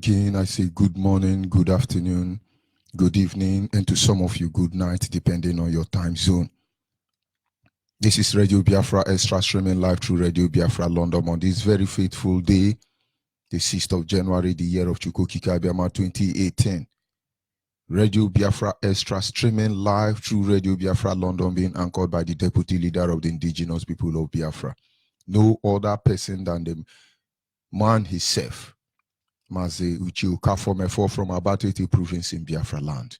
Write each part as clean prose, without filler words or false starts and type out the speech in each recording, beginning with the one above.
again, I say good morning, good afternoon, good evening, and to some of you, good night, depending on your time zone. This is Radio Biafra Extra streaming live through Radio Biafra London on this very faithful day, the 6th of January, the year of Chukokika Abiyama 2018. Radio Biafra Extra streaming live through Radio Biafra London, being anchored by the Deputy Leader of the Indigenous People of Biafra. No other person than the man himself, Mazi Uchi Ukafomefo from Abatete province in Biafra land.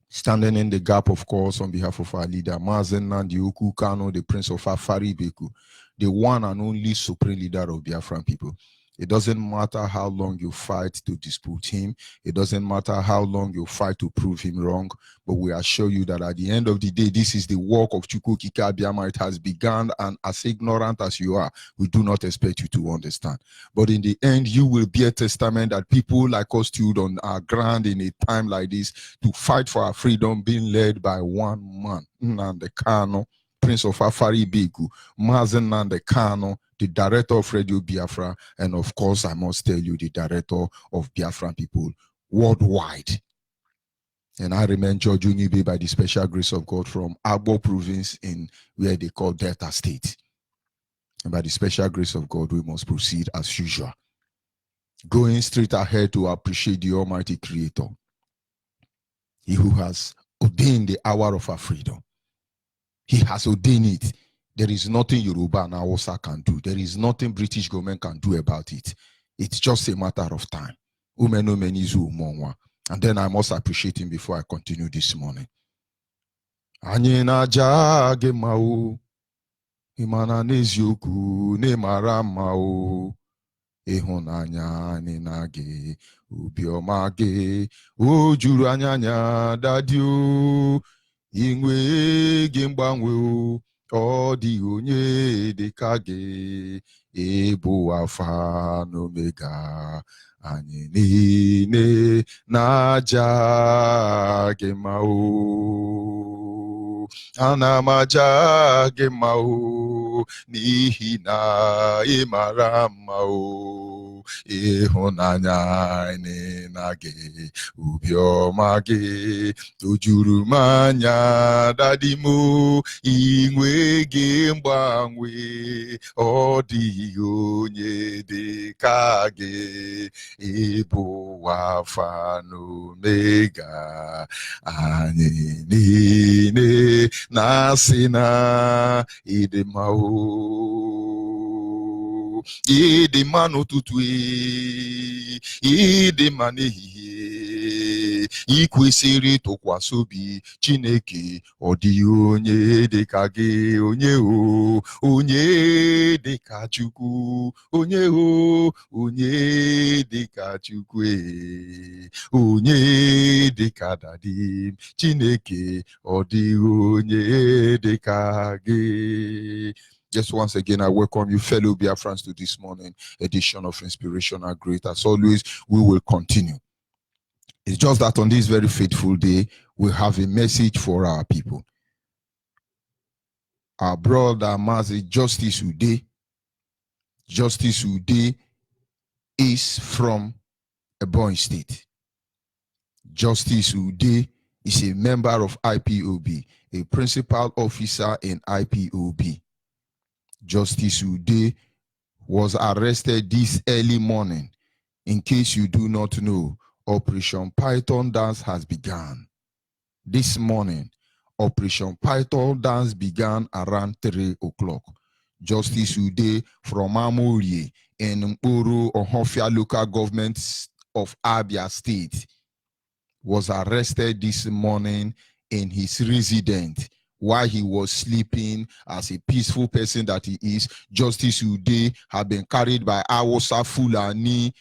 Standing in the gap, of course, on behalf of our leader, Mazen Nandi Uku Kano, the Prince of Afari Beku, the one and only supreme leader of Biafran people. It doesn't matter how long you fight to dispute him. It doesn't matter how long you fight to prove him wrong. But we assure you that at the end of the day, this is the work of Chukokika Abiyama. It has begun, and as ignorant as you are, we do not expect you to understand. But in the end, you will be a testament that people like us stood on our ground in a time like this to fight for our freedom, being led by one man, Nnamdi Kanu, Prince of Afari Beku, Mazen Nnamdi Kanu, the director of Radio Biafra, and of course, I must tell you, the director of Biafran people worldwide. And I remain George Unibe by the special grace of God from Agbo province in where they call Delta State. And by the special grace of God, we must proceed as usual, going straight ahead to appreciate the Almighty Creator, He who has ordained the hour of our freedom. He has ordained it. There is nothing Yoruba and Hausa can do. There is nothing British government can do about it. It's just a matter of time. And then I must appreciate him before I continue this morning. Anyena gemau, imana nezioku ne maramao, ehonanya nenage, ubiomage, ojuru anyanya dadio, ingwe gembangwe. Ọ dị onye dị ka gị, ịbụ Alfa na Omega, anyị niile na-aja gị mma o. Ana m aja gị mma o, n'ihi na ị mara mma o. Ịhụnanya anyị na gị, obiọma gị, o juru m anya, dadi m, inwe gị mgbanwe, ọ dịghị onye dị ka gị, ịbụ Alfa na Omega, anyị niile na-asị na ịdị mma o. Ịdị mma n'ụtụtụ, ịdị mma n'ehihie, ị kwesịrị tụkwasị obi Chineke, ọ dịghị onye dị ka gị, onye o, onye dị ka Chukwu, onye o, onye dị ka Chukwu, onye dị ka dadi m, Chineke, ọ dịghị onye dị ka gị. Just once again, I welcome you, fellow Biafrans, to this morning edition of Inspirational Great. As always, we will continue. It's just that on this very faithful day, we have a message for our people. Our brother Mazi Justice Ude. Justice Ude is from Ebonyi State. Justice Ude is a member of IPOB, a principal officer in IPOB. Justice Ude was arrested this early morning. In case you do not know, Operation Python Dance has begun. This morning, Operation Python Dance began around 3 o'clock. Justice Ude from Amorie in Mpuru, Ohofia local government of Abia State was arrested this morning in his residence while he was sleeping. As a peaceful person that he is, Justice Ude had been carried by Hausa Fulani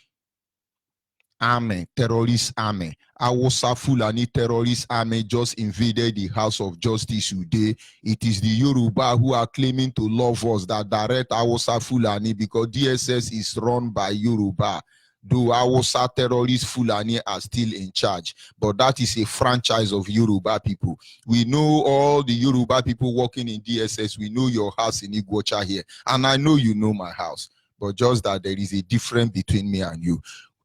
army, terrorist army. Hausa Fulani terrorist army just invaded the house of Justice Ude. It is the Yoruba who are claiming to love us that direct Hausa Fulani, because DSS is run by Yoruba. Though Hausa terrorist Fulani are still in charge, but that is a franchise of Yoruba people. We know all the Yoruba people working in DSS. We know your house in Iguacha here, and I know you know my house, but just that there is a difference between me and you.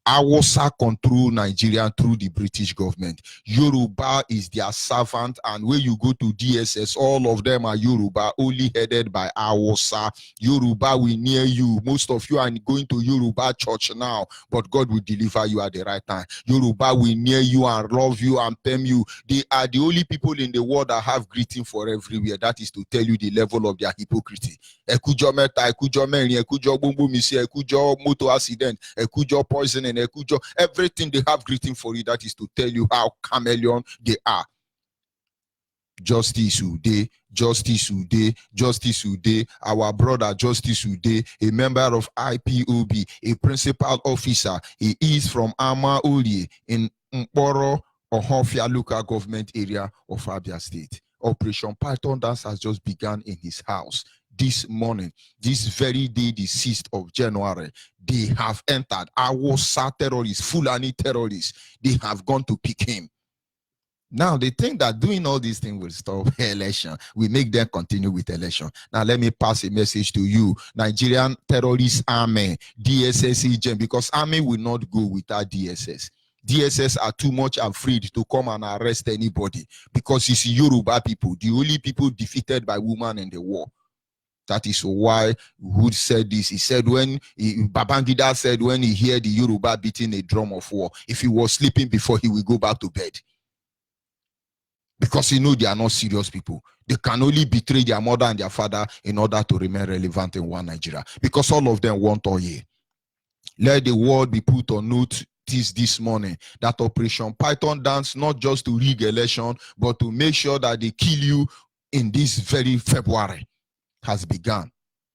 Hausa control Nigeria through the British government. Yoruba is their servant, and when you go to DSS, all of them are Yoruba, only headed by Hausa. Yoruba will near you. Most of you are going to Yoruba church now, but God will deliver you at the right time. Yoruba will near you and love you and pay you. They are the only people in the world that have greeting for everywhere. That is to tell you the level of their hypocrisy. Ekujo meta, ekujo meri, ekujo bumbu misi, ekujo motor accident, ekujo poisoning, ekujo, everything they have greeting for you. That is to tell you how chameleon they are. Justice Ude, Justice Ude, Justice Ude, our brother Justice Ude, a member of IPOB, a principal officer. He is from Ama Olie in Mporo, Ohofia local government area of Abia State. Operation Python Dance has just begun in his house this morning, this very day, the 6th of January. They have entered. Hausa terrorists, Fulani terrorists, they have gone to pick him. Now they think that doing all these things will stop election. We make them continue with election. Now let me pass a message to you, Nigerian terrorist army, DSS agent, because army will not go without DSS. DSS are too much afraid to come and arrest anybody because it's Yoruba people, the only people defeated by women in the war. That is why Hood said this. He said Babangida said when he heard the Yoruba beating a drum of war, if he was sleeping before, he will go back to bed. Because he know they are not serious people. They can only betray their mother and their father in order to remain relevant in one Nigeria. Because all of them want oil. Let the world be put on notice this morning that Operation Python Dance, not just to rig election, but to make sure that they kill you in this very February, has begun.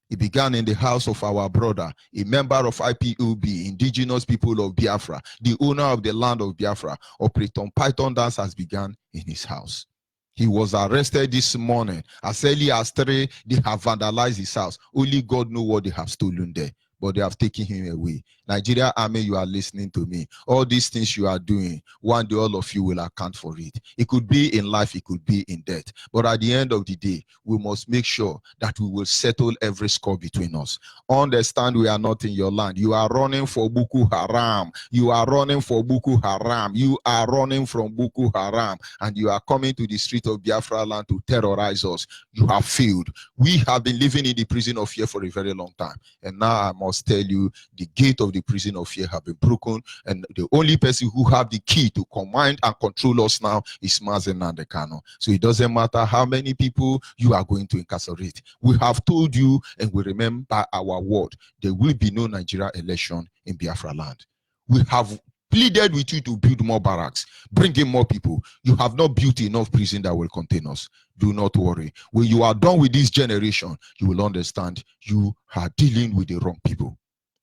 It began in the house of our brother, a member of IPOB, indigenous people of Biafra, the owner of the land of Biafra. Operation Python Dance has begun in his house. He was arrested this morning. As early as 3, they have vandalized his house. Only God knows what they have stolen there, but they have taken him away. Nigeria Army, you are listening to me. All these things you are doing, one day all of you will account for it. It could be in life, it could be in death. But at the end of the day, we must make sure that we will settle every score between us. Understand we are not in your land. You are running for Boko Haram. You are running for Boko Haram. You are running from Boko Haram. And you are coming to the street of Biafra land to terrorize us. You have failed. We have been living in the prison of fear for a very long time. And now I must tell you, the gate of the prison of fear have been broken, and the only person who have the key to command and control us now is Mazen Nandekano. So it doesn't matter how many people you are going to incarcerate. We have told you, and we remember our word, there will be no Nigeria election in Biafra land. We have pleaded with you to build more barracks, bring in more people. You have not built enough prison that will contain us. Do not worry. When you are done with this generation, you will understand you are dealing with the wrong people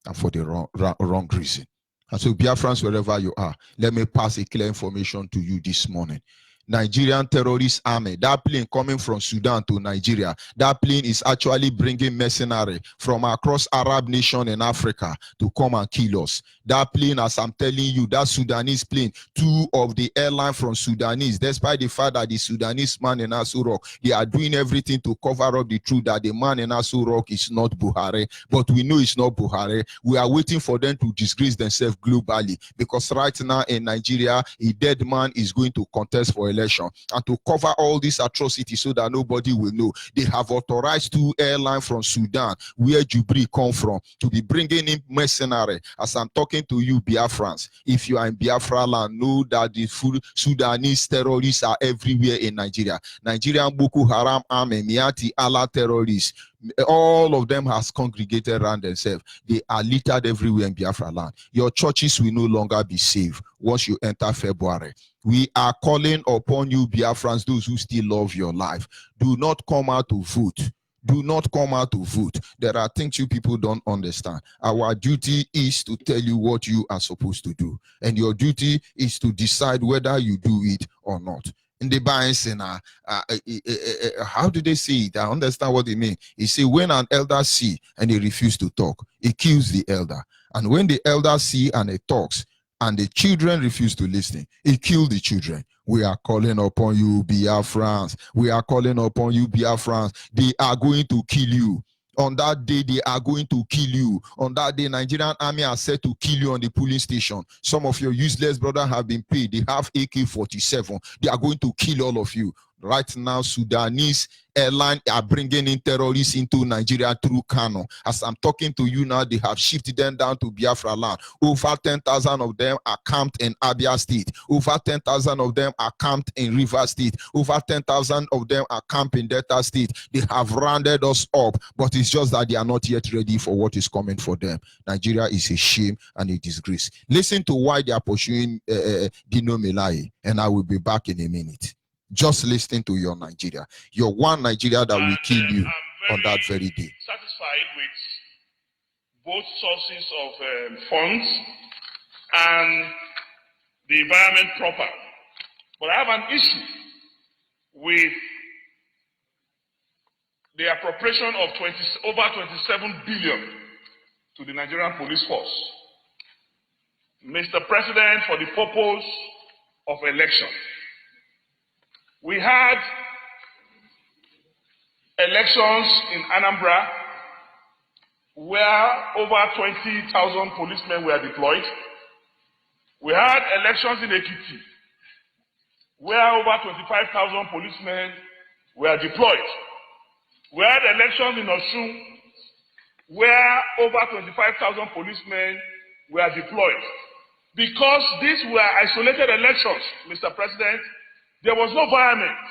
and for the wrong reason. And so, Biafrans, wherever you are, let me pass a clear information to you this morning. Nigerian terrorist army, that plane coming from Sudan to Nigeria, that plane is actually bringing mercenaries from across Arab nation in Africa to come and kill us. That plane, as I'm telling you, that Sudanese plane, 2 of the airline from Sudanese, despite the fact that the Sudanese man in Aso Rock, they are doing everything to cover up the truth that the man in Aso Rock is not Buhari, but we know it's not Buhari. We are waiting for them to disgrace themselves globally, because right now in Nigeria, a dead man is going to contest for election. And to cover all these atrocities so that nobody will know, they have authorized 2 airlines from Sudan, where Jubri come from, to be bringing in mercenaries. As I'm talking to you, Biafrans, if you are in Biafra land, know that the full Sudanese terrorists are everywhere in Nigeria. Nigerian Boko Haram army, Miati Allah terrorists, all of them has congregated around themselves. They are littered everywhere in Biafra land. Your churches will no longer be safe once you enter February. We are calling upon you, Biafrans, those who still love your life. Do not come out to vote. Do not come out to vote. There are things you people don't understand. Our duty is to tell you what you are supposed to do. And your duty is to decide whether you do it or not. In the Bible, how do they say it? I understand what they mean. He say when an elder see and he refuse to talk, he kills the elder. And when the elder see and he talks, and the children refuse to listen, he killed the children. We are calling upon you, BIAFRANS. We are calling upon you, BIAFRANS. They are going to kill you. On that day, they are going to kill you. On that day, Nigerian army are set to kill you on the polling station. Some of your useless brothers have been paid. They have AK-47. They are going to kill all of you. Right now, Sudanese airline are bringing in terrorists into Nigeria through Kano. As I'm talking to you now, they have shifted them down to Biafra land. Over 10,000 of them are camped in Abia State. Over 10,000 of them are camped in River State. Over 10,000 of them are camped in Delta State. They have rounded us up, but it's just that they are not yet ready for what is coming for them. Nigeria is a shame and a disgrace. Listen to why they are pursuing Dino Melaye, and I will be back in a minute. Just listening to your Nigeria, your one Nigeria that will kill you on that very day. Satisfied with both sources of funds and the environment proper, but I have an issue with the appropriation of over 27 billion to the Nigerian police force, Mr. President, for the purpose of election. We had elections in Anambra where over 20,000 policemen were deployed. We had elections in Ekiti where over 25,000 policemen were deployed. We had elections in Osun where over 25,000 policemen were deployed. Because these were isolated elections, Mr. President, there was no violence,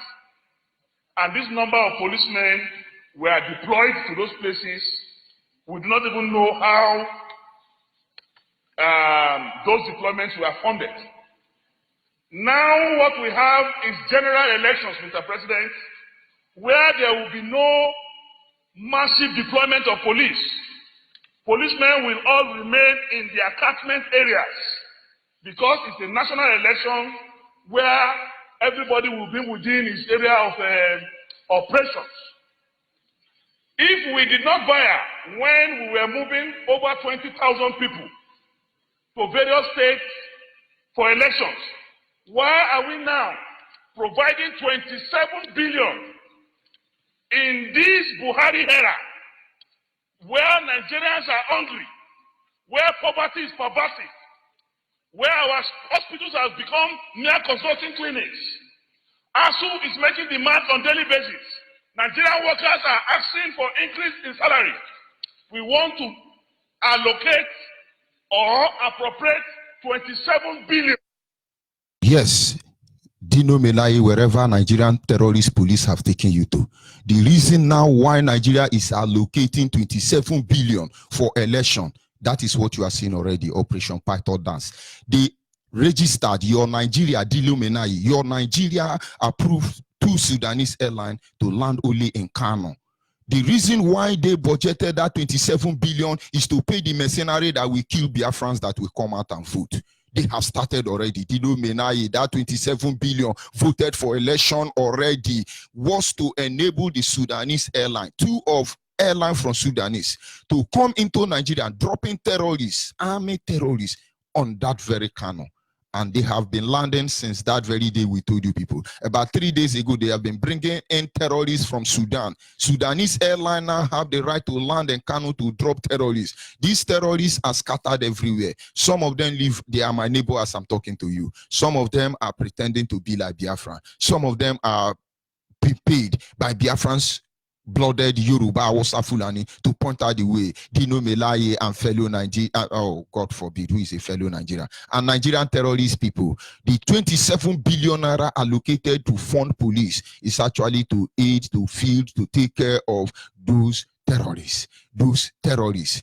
and this number of policemen were deployed to those places. We do not even know how those deployments were funded. Now what we have is general elections, Mr. President, where there will be no massive deployment of police. Policemen will all remain in their catchment areas because it's a national election where everybody will be within his area of operations. If we did not fire when we were moving over 20,000 people to various states for elections, why are we now providing 27 billion in this Buhari era, where Nigerians are hungry, where poverty is pervasive, where our hospitals have become mere consulting clinics? ASU is making demands on daily basis. Nigerian workers are asking for increase in salary. We want to allocate or appropriate 27 billion. Yes, Dino Melaye, wherever Nigerian terrorist police have taken you to. The reason now why Nigeria is allocating 27 billion for election, that is what you are seeing already, Operation Python Dance. They registered your Nigeria, Dino Melaye, your Nigeria approved 2 Sudanese airlines to land only in Kano. The reason why they budgeted that 27 billion is to pay the mercenary that will kill Biafrans that will come out and vote. They have started already. Dino Melaye, that 27 billion voted for election already was to enable the Sudanese airline, 2 of airline from Sudanese, to come into Nigeria, dropping terrorists, army terrorists on that very Kano. And they have been landing since that very day we told you people. About 3 days ago, they have been bringing in terrorists from Sudan. Sudanese airline now have the right to land in Kano to drop terrorists. These terrorists are scattered everywhere. Some of them live, they are my neighbor as I'm talking to you. Some of them are pretending to be like Biafra. Some of them are paid by Biafrans, blooded Yoruba Hausa Fulani, to point out the way. Dino Melaye and fellow Nigeria, oh God forbid, who is a fellow Nigerian, and Nigerian terrorist people. The 27 billion naira allocated to fund police is actually to aid, to field, to take care of those terrorists. Those terrorists.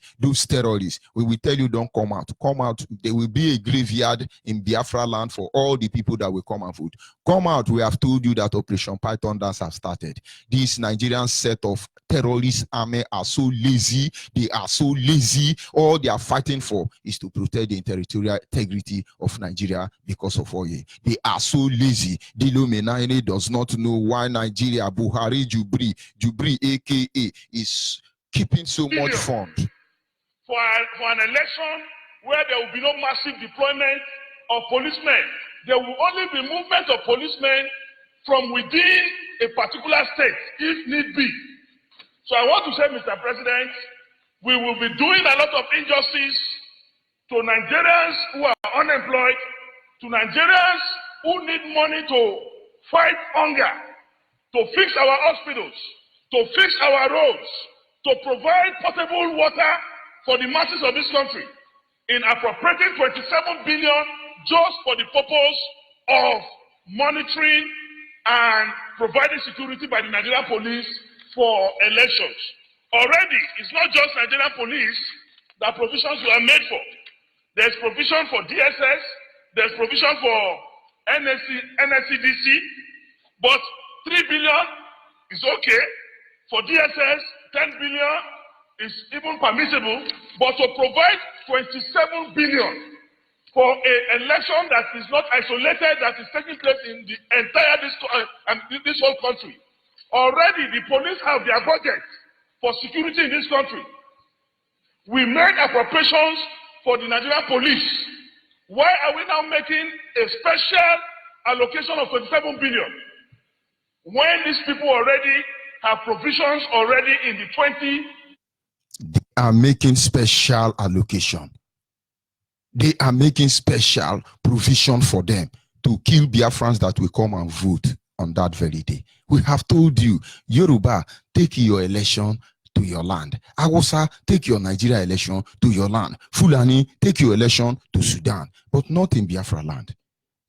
We will tell you, don't come out. Come out. There will be a graveyard in Biafra land for all the people that will come and vote. Come out. We have told you that Operation Python Dance have started. This Nigerian set of terrorist army are so lazy. They are so lazy. All they are fighting for is to protect the territorial integrity of Nigeria because of oil. They are so lazy. Dino Melaye does not know why Nigeria, Buhari, Jubri, aka, is keeping so much fund for an election where there will be no massive deployment of policemen. There will only be movement of policemen from within a particular state, if need be. So I want to say, Mr. President, we will be doing a lot of injustice to Nigerians who are unemployed, to Nigerians who need money to fight hunger, to fix our hospitals, to fix our roads, to provide potable water for the masses of this country, in appropriating 27 billion just for the purpose of monitoring and providing security by the Nigerian police for elections. Already, it's not just Nigerian police that provisions were made for. There's provision for DSS, there's provision for NSCDC, but 3 billion is okay. For DSS, 10 billion is even permissible, but to provide 27 billion for an election that is not isolated, that is taking place in the entire this whole country. Already the police have their budget for security in this country. We made appropriations for the Nigerian police. Why are we now making a special allocation of 27 billion when these people already have provisions already in the 20? They are making special allocation. They are making special provision for them to kill Biafrans that will come and vote on that very day. We have told you, Yoruba, take your election to your land. Hausa, take your Nigeria election to your land. Fulani, take your election to Sudan, but not in Biafra land.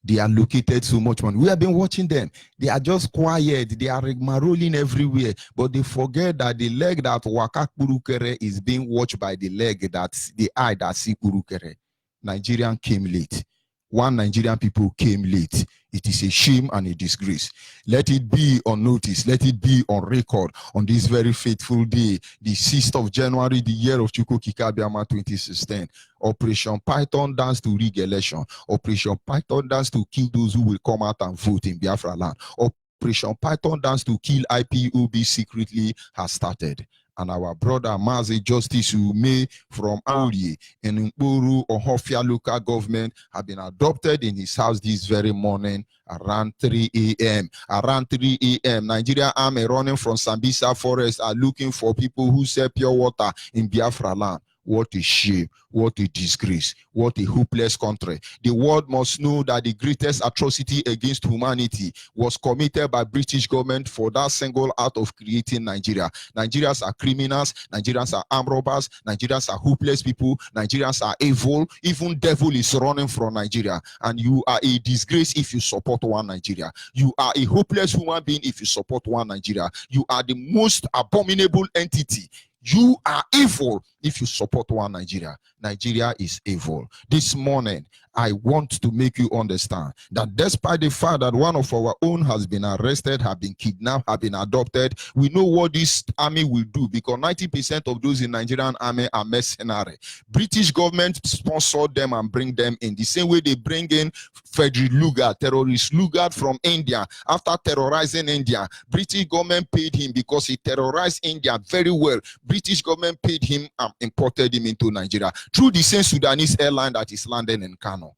They allocated so much money. We have been watching them. They are just quiet. They are rigmaroling everywhere. But they forget that the leg that waka kurukere is being watched by the leg that the eye that see kurukere. Nigerian came late. One Nigerian people came late. It is a shame and a disgrace. Let it be on notice. Let it be on record on this very fateful day, the 6th of January, the year of Chukwukikabiama 2016. Operation Python dance to rig election. Operation Python dance to kill those who will come out and vote in Biafra land. Operation Python dance to kill IPOB secretly has started. And our brother Mazi Justice Ume from Auri in Nkuru Ohofia local government have been adopted in his house this very morning around 3 a.m. Around 3 a.m. Nigeria Army running from Sambisa Forest are looking for people who sell pure water in Biafra land. What a shame, what a disgrace, what a hopeless country. The world must know that the greatest atrocity against humanity was committed by British government for that single act of creating Nigeria. Nigerians are criminals, Nigerians are armed robbers, Nigerians are hopeless people, Nigerians are evil, even devil is running from Nigeria. And you are a disgrace if you support one Nigeria. You are a hopeless human being if you support one Nigeria. You are the most abominable entity. You are evil if you support one Nigeria. Nigeria is evil. This morning, I want to make you understand that despite the fact that one of our own has been arrested, have been kidnapped, have been adopted, we know what this army will do because 90% of those in Nigerian army are mercenary. British government sponsored them and bring them in the same way they bring in Frederick Lugard, terrorist Lugard from India. After terrorizing India, British government paid him because he terrorized India very well. British government paid him and imported him into Nigeria through the same Sudanese airline that is landing in Kano.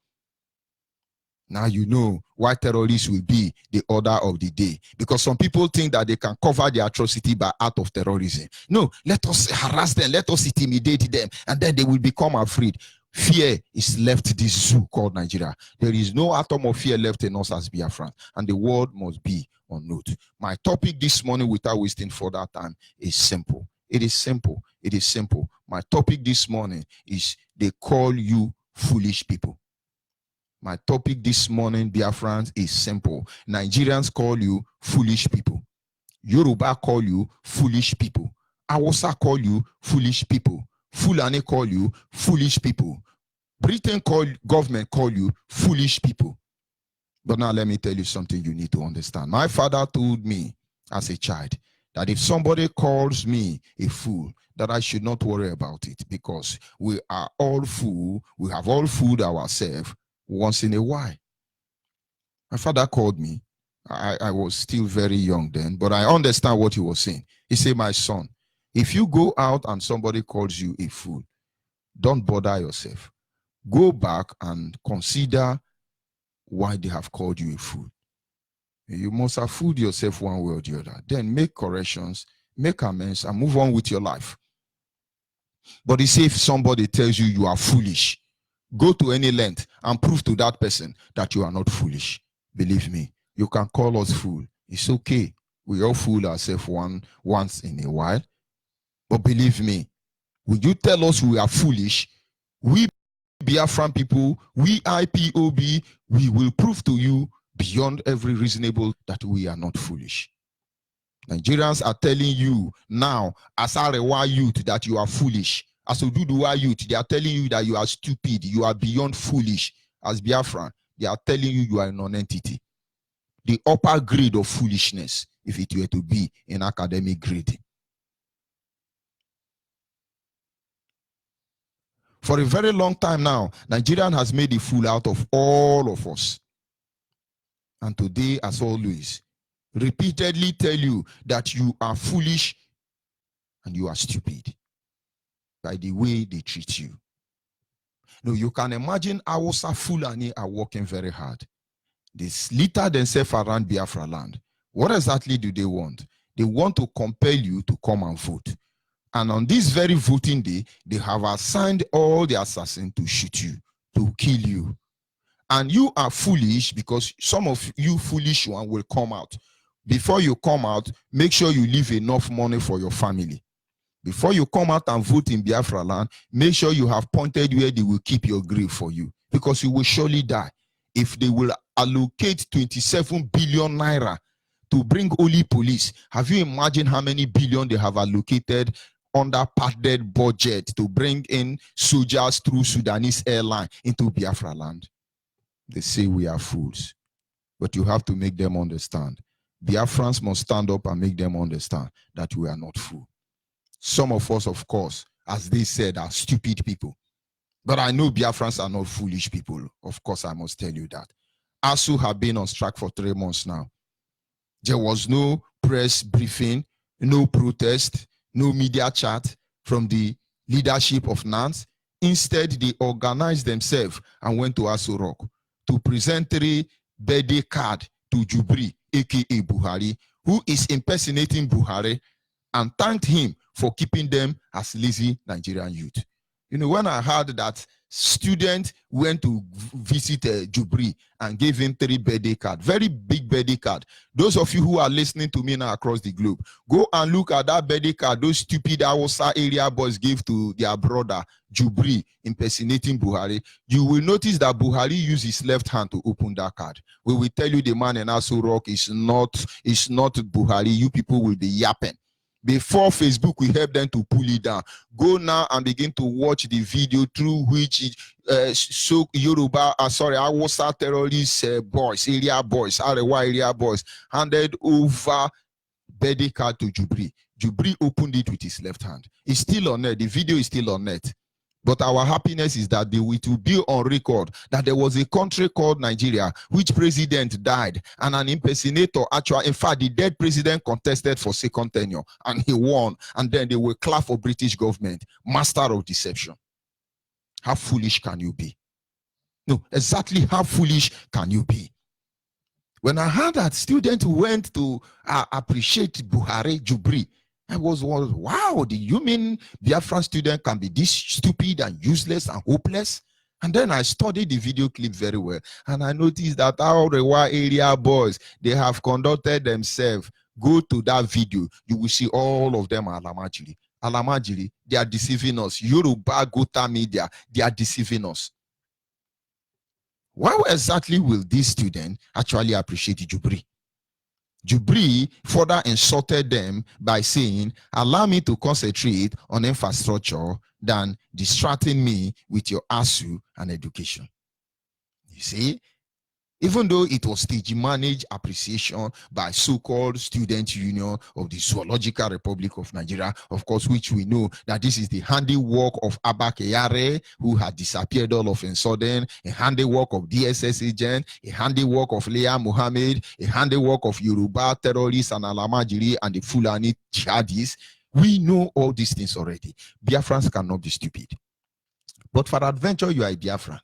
Now you know why terrorists will be the order of the day. Because some people think that they can cover the atrocity by act of terrorism. No, let us harass them, let us intimidate them, and then they will become afraid. Fear is left this zoo called Nigeria. There is no atom of fear left in us as Biafran, and the world must be on note. My topic this morning, without wasting further time, is simple. It is simple. It is simple. My topic this morning is they call you foolish people. My topic this morning, Biafrans, is simple. Nigerians call you foolish people. Yoruba call you foolish people. Hausa call you foolish people. Fulani call you foolish people. Britain government call you foolish people. But now let me tell you something you need to understand. My father told me as a child that if somebody calls me a fool, that I should not worry about it because we are all fool. We have all fooled ourselves once in a while. My father called me. I was still very young then, but I understand what he was saying. He said, my son, if you go out and somebody calls you a fool, don't bother yourself. Go back and consider why they have called you a fool. You must have fooled yourself one way or the other. Then make corrections, make amends, and move on with your life. But it's if somebody tells you you are foolish, go to any length and prove to that person that you are not foolish. Believe me, you can call us fool. It's okay. We all fool ourselves once in a while. But believe me, when you tell us we are foolish, we Biafran people, we Ipob, we will prove to you beyond every reasonable that we are not foolish. Nigerians are telling you now, as Arewa youth, that you are foolish. As Oduduwa youth, they are telling you that you are stupid, you are beyond foolish. As Biafran, they are telling you you are a non-entity. The upper grade of foolishness, if it were to be in academic grade. For a very long time now, Nigerian has made a fool out of all of us. And today, as always, repeatedly tell you that you are foolish and you are stupid by the way they treat you. No, you can imagine Hausa Fulani are working very hard. They litter themselves around Biafra land. What exactly do they want? They want to compel you to come and vote. And on this very voting day, they have assigned all the assassins to shoot you, to kill you. And you are foolish because some of you foolish one will come out. Before you come out, make sure you leave enough money for your family. Before you come out and vote in Biafra land, make sure you have pointed where they will keep your grave for you, because you will surely die. If they will allocate 27 billion naira to bring only police, have you imagined how many billion they have allocated under padded budget to bring in soldiers through Sudanese airline into Biafra land? They say we are fools, but you have to make them understand. Biafrans must stand up and make them understand that we are not fools. Some of us, of course, as they said, are stupid people. But I know Biafrans are not foolish people. Of course, I must tell you that. ASU have been on strike for 3 months now. There was no press briefing, no protest, no media chat from the leadership of NANS. Instead, they organized themselves and went to Aso Rock to present 3 birthday card to Jubri, aka Buhari, who is impersonating Buhari, and thanked him for keeping them as lazy Nigerian youth. You know, when I heard that student went to visit Jubri and gave him 3 birthday card, very big birthday card. Those of you who are listening to me now across the globe, go and look at that birthday card those stupid Hausa area boys gave to their brother Jubri impersonating Buhari. You will notice that Buhari used his left hand to open that card. We will tell you the man in Aso Rock is not Buhari. You people will be yapping. Before Facebook will help them to pull it down. Go now and begin to watch the video through which Hausa terrorist boys, area boys, Arewa area boys, handed over birthday card to Jubri. Jubri opened it with his left hand. It's still on net. The video is still on net. But our happiness is that it will be on record that there was a country called Nigeria, which president died, and an impersonator, actually, in fact, the dead president contested for 2nd tenure, and he won, and then they will clap for British government. Master of deception. How foolish can you be? No, exactly how foolish can you be? When I heard that student went to appreciate Buhari, Jubri, I was wow, do you mean Biafran student can be this stupid and useless and hopeless? And then I studied the video clip very well, and I noticed that our Rewa area boys, they have conducted themselves. Go to that video, you will see all of them are Alamajiri. Alamajiri, they are deceiving us. Yoruba Gota media, they are deceiving us. Why exactly will this student actually appreciate Jubri? Jubri further insulted them by saying, allow me to concentrate on infrastructure than distracting me with your ASU and education. You see, even though it was stage managed appreciation by so-called student union of the Zoological Republic of Nigeria, of course, which we know that this is the handiwork of Abba Kyari, who had disappeared all of a sudden, a handiwork of DSS agent, a handiwork of Leah Mohammed, a handiwork of Yoruba terrorists and Alamajiri and the Fulani jihadis. We know all these things already. Biafrans cannot be stupid. But for adventure, you are a Biafran.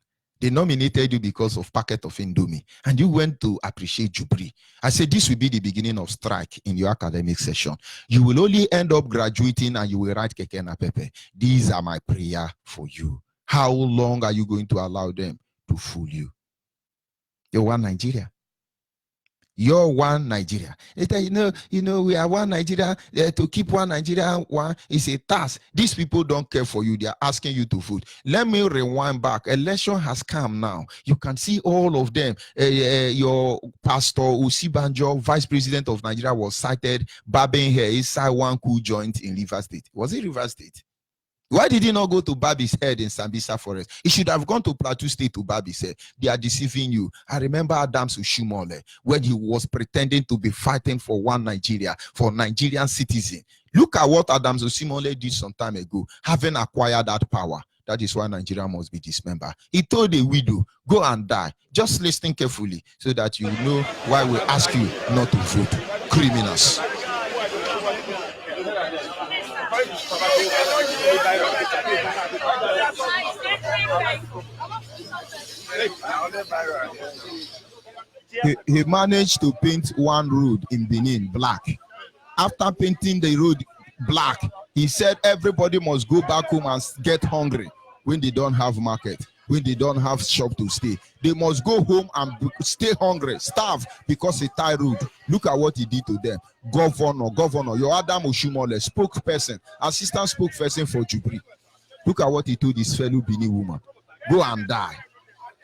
They nominated you because of packet of Indomie, and you went to appreciate Jubri. I said this will be the beginning of strike in your academic session. You will only end up graduating and you will write Keke na Pepe. These are my prayer for you. How long are you going to allow them to fool you? You're one Nigeria. You're one Nigeria. You know, we are one Nigeria. To keep one Nigeria one is a task. These people don't care for you. They are asking you to vote. Let me rewind back. Election has come now. You can see all of them. Your pastor Usibanjo, vice president of Nigeria, was cited babbing here inside one cool joint in Rivers State. Was it Rivers State? Why did he not go to Babi's head in Sambisa Forest? He should have gone to Plateau State to Babi's head. They are deceiving you. I remember Adams Ushimole when he was pretending to be fighting for one Nigeria, for Nigerian citizens. Look at what Adams Ushimole did some time ago, having acquired that power. That is why Nigeria must be dismembered. He told a widow, go and die. Just listen carefully so that you know why we ask you not to vote. Criminals. He managed to paint one road in Benin black. After painting the road black, he said everybody must go back home and get hungry when they don't have market, when they don't have shop to stay. They must go home and stay hungry, starve because he tie road. Look at what he did to them. Governor, your Adam Oshumole, spokesperson, assistant spokesperson for Jubri. Look at what he told this fellow Benin woman. Go and die.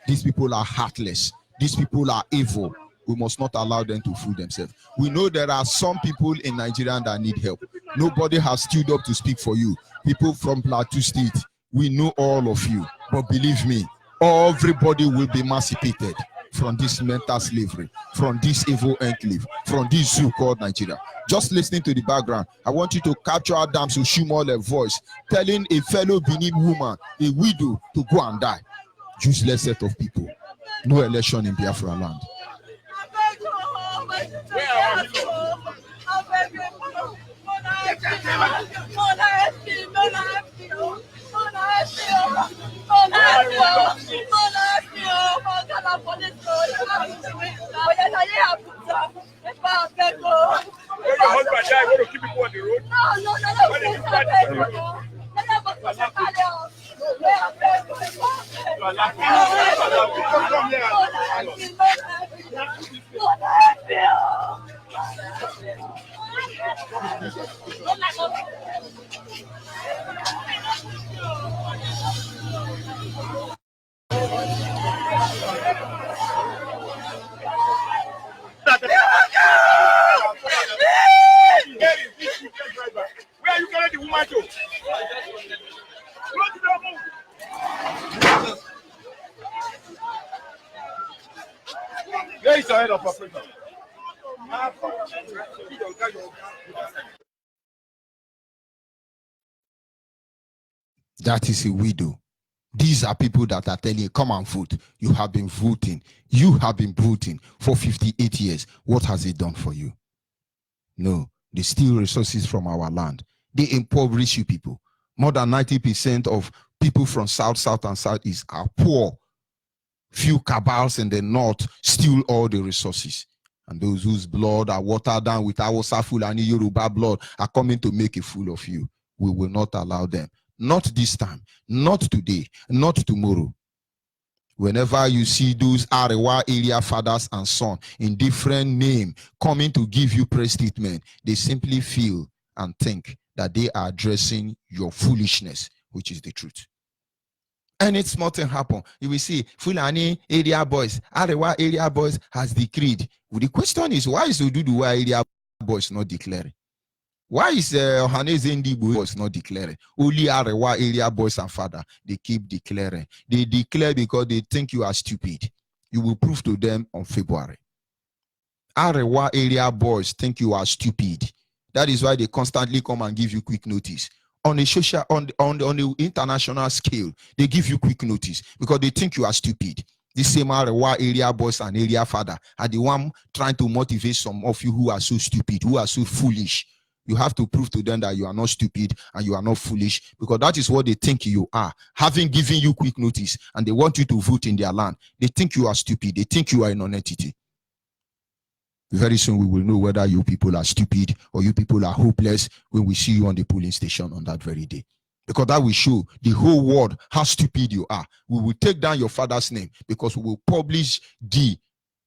These people are heartless. These people are evil. We must not allow them to fool themselves. We know there are some people in Nigeria that need help. Nobody has stood up to speak for you. People from Plateau State, we know all of you. But believe me, everybody will be emancipated from this mental slavery, from this evil enclave, from this zoo called Nigeria. Just listening to the background, I want you to capture Adams Oshumole's voice telling a fellow Benin woman, a widow, to go and die. Useless set of people. No election in Biafra land. Where are you carrying the woman to? Where is your head of operation? That is a widow. These are people that are telling you, come and vote. You have been voting. You have been voting for 58 years. What has it done for you? No, they steal resources from our land. They impoverish you people. More than 90% of people from South and Southeast are poor. Few cabals in the north steal all the resources. And those whose blood are watered down with Hausa, Fulani, Yoruba blood are coming to make a fool of you. We will not allow them. Not this time, not today, not tomorrow. Whenever you see those Arewa area fathers and sons in different names coming to give you press statement, they simply feel and think that they are addressing your foolishness, which is the truth. And it's nothing happen. You will see Fulani area boys, Arewa area boys has decreed. Well, the question is, why is Oduduwa area boys not declaring? Why is Ohaneze Ndigbo boys not declaring? Only Arewa area boys and father, they keep declaring. They declare because they think you are stupid. You will prove to them on February. Arewa area boys think you are stupid. That is why they constantly come and give you quick notice. On a social, on the international scale, they give you quick notice because they think you are stupid. This same Arewa area boys and area father are the one trying to motivate some of you who are so stupid, who are so foolish. You have to prove to them that you are not stupid and you are not foolish, because that is what they think you are. Having given you quick notice and they want you to vote in their land, they think you are stupid. They think you are a non-entity. Very soon we will know whether you people are stupid or you people are hopeless when we see you on the polling station on that very day. Because that will show the whole world how stupid you are. We will take down your father's name because we will publish the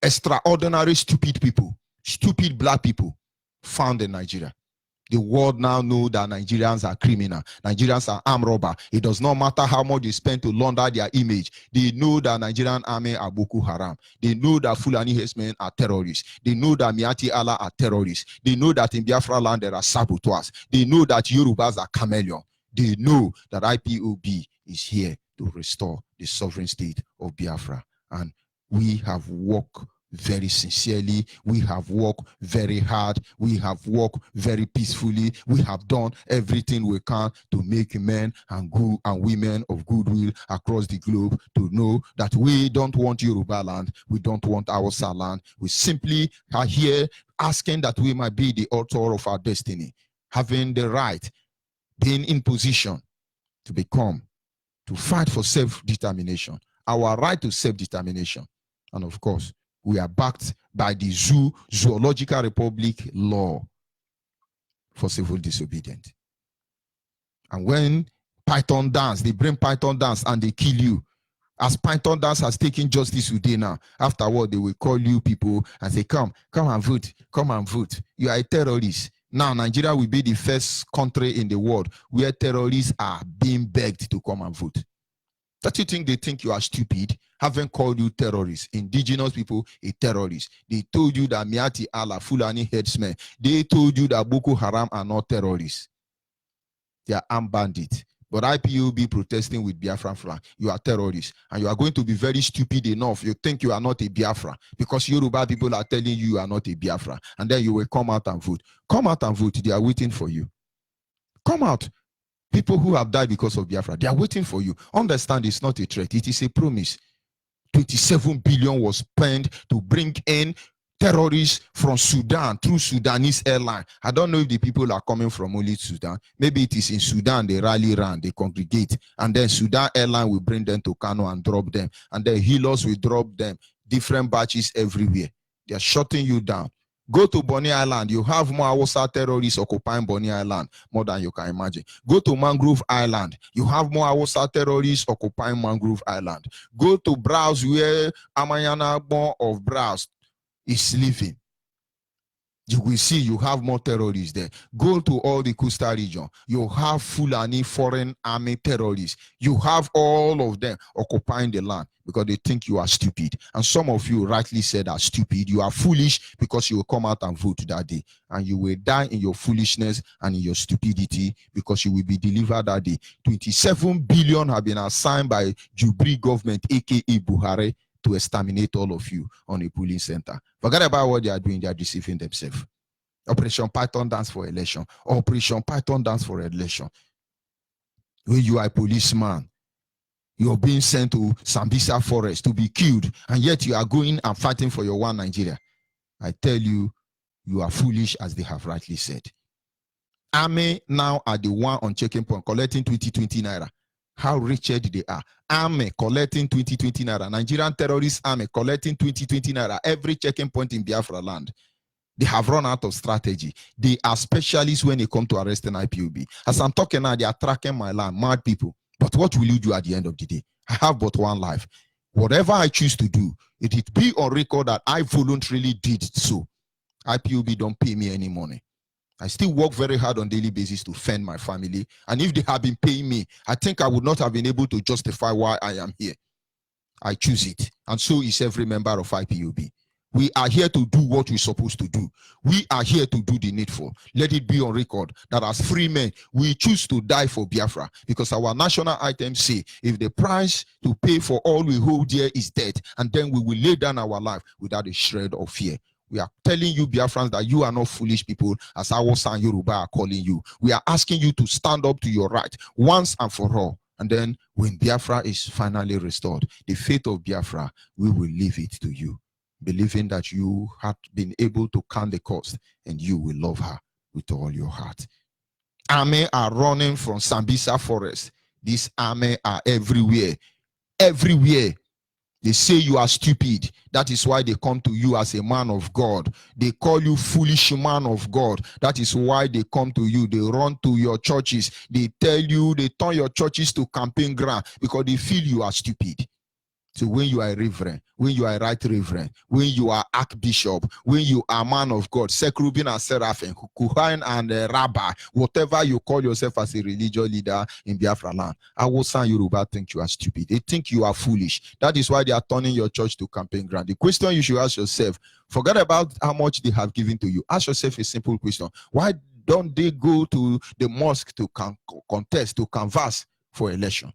extraordinary stupid people, stupid black people found in Nigeria. The world now know that Nigerians are criminal. Nigerians are armed robber. It does not matter how much they spend to launder their image. They know that Nigerian army are Boko Haram. They know that Fulani herdsmen are terrorists. They know that Miati Allah are terrorists. They know that in Biafra land there are saboteurs. They know that Yorubas are chameleon. They know that IPOB is here to restore the sovereign state of Biafra. And we have worked very sincerely. We have worked very hard. We have worked very peacefully. We have done everything we can to make men and women of goodwill across the globe to know that we don't want Yoruba land. We don't want Hausa land. We simply are here asking that we might be the author of our destiny, having the right, being in position to fight for self-determination, our right to self-determination. And of course, we are backed by the Zoological Republic law for civil disobedience. And when Python dance, they bring Python dance and they kill you. As Python dance has taken justice today now, afterward they will call you people and say, come and vote, come and vote. You are a terrorist. Now Nigeria will be the first country in the world where terrorists are being begged to come and vote. Don't you think you are stupid? Haven't called you terrorists, indigenous people a terrorist. They told you that Miati Allah, Fulani headsmen. They told you that Boko Haram are not terrorists. They are armed bandits. But IPOB protesting with Biafran flag, you are terrorists. And you are going to be very stupid enough. You think you are not a Biafra because Yoruba people are telling you are not a Biafra. And then you will come out and vote. Come out and vote. They are waiting for you. Come out. People who have died because of Biafra, they are waiting for you. Understand, it's not a threat. It is a promise. 27 billion was spent to bring in terrorists from Sudan through Sudanese airline. I don't know if the people are coming from only Sudan. Maybe it is in Sudan, they rally around, they congregate, and then Sudan airline will bring them to Kano and drop them. And then healers will drop them, different batches everywhere. They are shutting you down. Go to Bonny Island, you have more Hausa terrorists occupying Bonny Island, more than you can imagine. Go to Mangrove Island, you have more Hausa terrorists occupying Mangrove Island. Go to Browse, where Amayana Bon of Browse is living. You will see you have more terrorists there. Go to all the Coastal region. You have Fulani foreign army terrorists. You have all of them occupying the land because they think you are stupid. And some of you rightly said are stupid. You are foolish because you will come out and vote that day. And you will die in your foolishness and in your stupidity because you will be delivered that day. 27 billion have been assigned by Jubri government, aka Buhari, to exterminate all of you on a polling center. Forget about what they are doing. They are deceiving themselves. Operation Python dance for election. Operation Python dance for election. When you are a policeman, you're being sent to Sambisa forest to be killed, and yet you are going and fighting for your one Nigeria. I tell you, you are foolish, as they have rightly said. Army now are the one on checking point collecting 2020 naira. How wretched they are. Army collecting 2020 naira. Nigerian terrorist army collecting 2020 naira. Every checking point in Biafra land. They have run out of strategy. They are specialists when it comes to arresting IPOB. As I'm talking now, they are tracking my land, mad people. But what will you do at the end of the day? I have but one life. Whatever I choose to do, it be on record that I voluntarily did so. IPOB don't pay me any money. I still work very hard on a daily basis to fend my family. And if they have been paying me, I think I would not have been able to justify why I am here. I choose it. And so is every member of IPOB. We are here to do what we're supposed to do. We are here to do the needful. Let it be on record that as free men, we choose to die for Biafra, because our national items say, if the price to pay for all we hold dear is death, and then we will lay down our life without a shred of fear. We are telling you, Biafrans, that you are not foolish people, as Hausa and Yoruba are calling you. We are asking you to stand up to your right once and for all. And then when Biafra is finally restored, the fate of Biafra, we will leave it to you, believing that you have been able to count the cost and you will love her with all your heart. Army are running from Sambisa forest. These army are everywhere. Everywhere. They say you are stupid. That is why they come to you as a man of God. They call you foolish man of God. That is why they come to you. They run to your churches. They tell you, they turn your churches to campaign ground because they feel you are stupid. So when you are a reverend, when you are a right reverend, when you are archbishop, when you are man of God, Sekrubin and Seraphim, Kuhain and Rabbi, whatever you call yourself as a religious leader in Biafra land, Awosan Yoruba think you are stupid. They think you are foolish. That is why they are turning your church to campaign ground. The question you should ask yourself, forget about how much they have given to you. Ask yourself a simple question. Why don't they go to the mosque to contest, to canvass for election?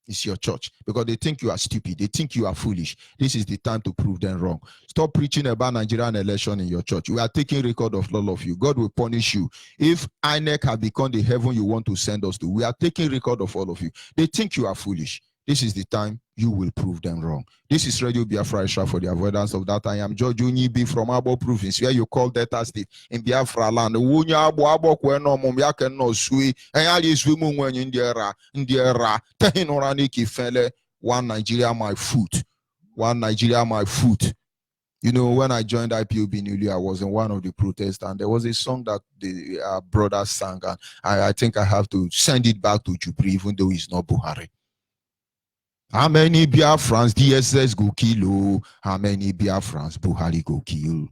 It's your church, because they think you are stupid. They think you are foolish. This is the time to prove them wrong. Stop preaching about Nigerian election in your church. We are taking record of all of you. God will punish you. If INEC have become the heaven you want to send us to, we are taking record of all of you. They think you are foolish. This is the time you will prove them wrong. This is Radio Biafra Extra. For the avoidance of that, I am George Unyibi from Abo Province, where you call Delta State in Biafra land. Wunya abo kweno mum yake no sui. Enyali sui mu mwenye ndiera. Tehin orani kifele. One Nigeria my foot. One Nigeria my foot. You know, when I joined IPOB newly, I was in one of the protests, and there was a song that the brothers sang, and I think I have to send it back to Jubri, even though it's not Buhari. How many Biafrans DSS go kill? How many Biafrans Buhari go kill?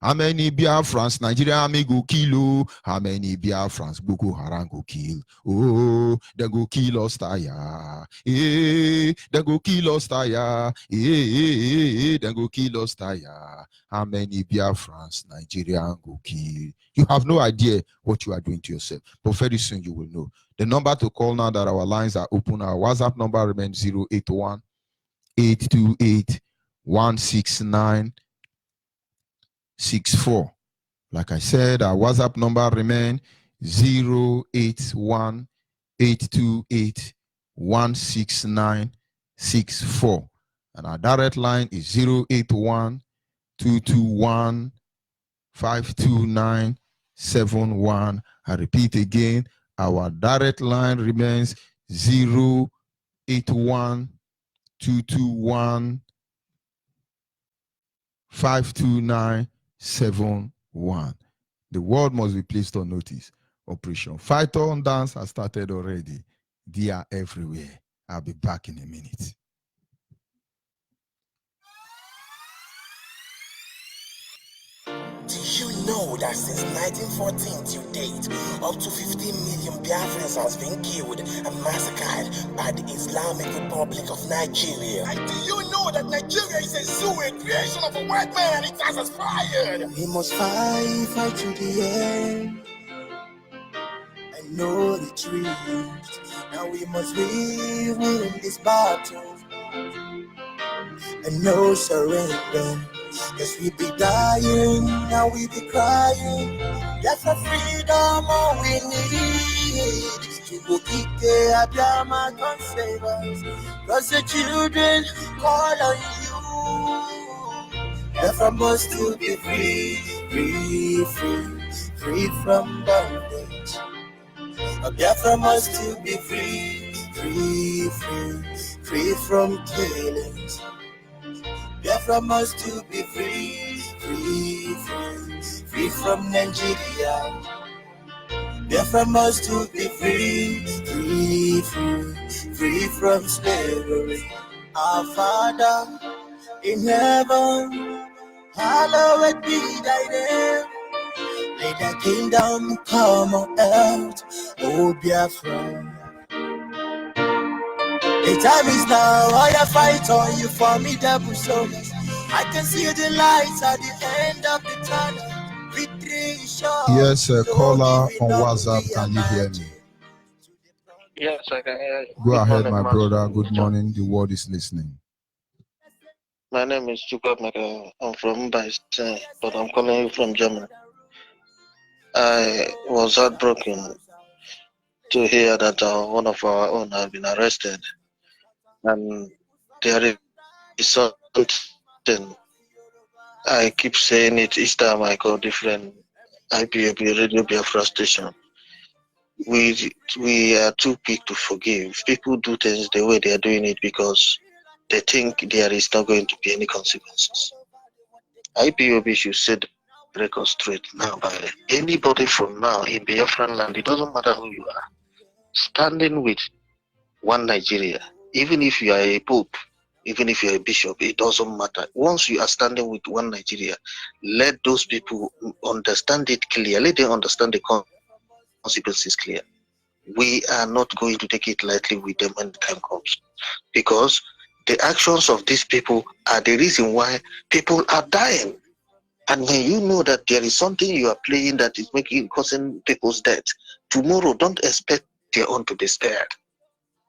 How many Biafrans Nigeria Army go kill? How many Biafrans Boko Haram go kill? Oh, they go kill us tire. They go kill us tire. They go kill us tire. How many Biafrans Nigeria go kill? You have no idea what you are doing to yourself, but very soon you will know. The number to call now that our lines are open, our WhatsApp number remains 081 828 16964. Like I said, our WhatsApp number remains 081 828 16964. And our direct line is 081 221 52971. I repeat again, our direct line remains 081 221 52971. The world must be placed on notice. Operation Fight On Dance has started already. They are everywhere. I'll be back in a minute. Do you know that since 1914 to date, up to 15 million Biafrans has been killed and massacred by the Islamic Republic of Nigeria? And do you know that Nigeria is a zoo, a creation of a white man, and it has expired? We must fight to the end and no retreat. Now we must win this battle and no surrender. Yes, we be dying, now we be crying. That's the freedom all we need. To go kick the Abiyama, come save us. Cause the children call on you. Biafra must to be free, free, free, free from bondage. Biafra must to be free, free, free, free from killings. Biafra must to be free, free, free, free from Nigeria. Biafra must to be free, free, free, free from slavery. Our Father in heaven, hallowed be thy name. May thy kingdom come on earth, O Biafra. The time is now, I fight on you formidable soldiers. I can see the lights at the end of the tunnel. Victory is sure. Yes, caller on WhatsApp, can you hear me? Yes, I can hear you. Go Good ahead, morning, my Master. brother. Good morning. The world is listening. My name is Chukwu. I'm from Mumbai, but I'm calling you from Germany. I was heartbroken to hear that one of our own have been arrested, and there is something. I keep saying it each time I go different IPOB Radio Biafra station. We are too quick to forgive. People do things the way they are doing it because they think there is not going to be any consequences. IPOB should set the record straight now by anybody from now in BIAFRALAND. It doesn't matter who you are. Standing with one Nigeria, even if you are a pope, even if you are a bishop, it doesn't matter. Once you are standing with one Nigeria, let those people understand it clear. Let them understand the consequences clear. We are not going to take it lightly with them when the time comes, because the actions of these people are the reason why people are dying. And when you know that there is something you are playing that is causing people's death, tomorrow don't expect their own to be spared.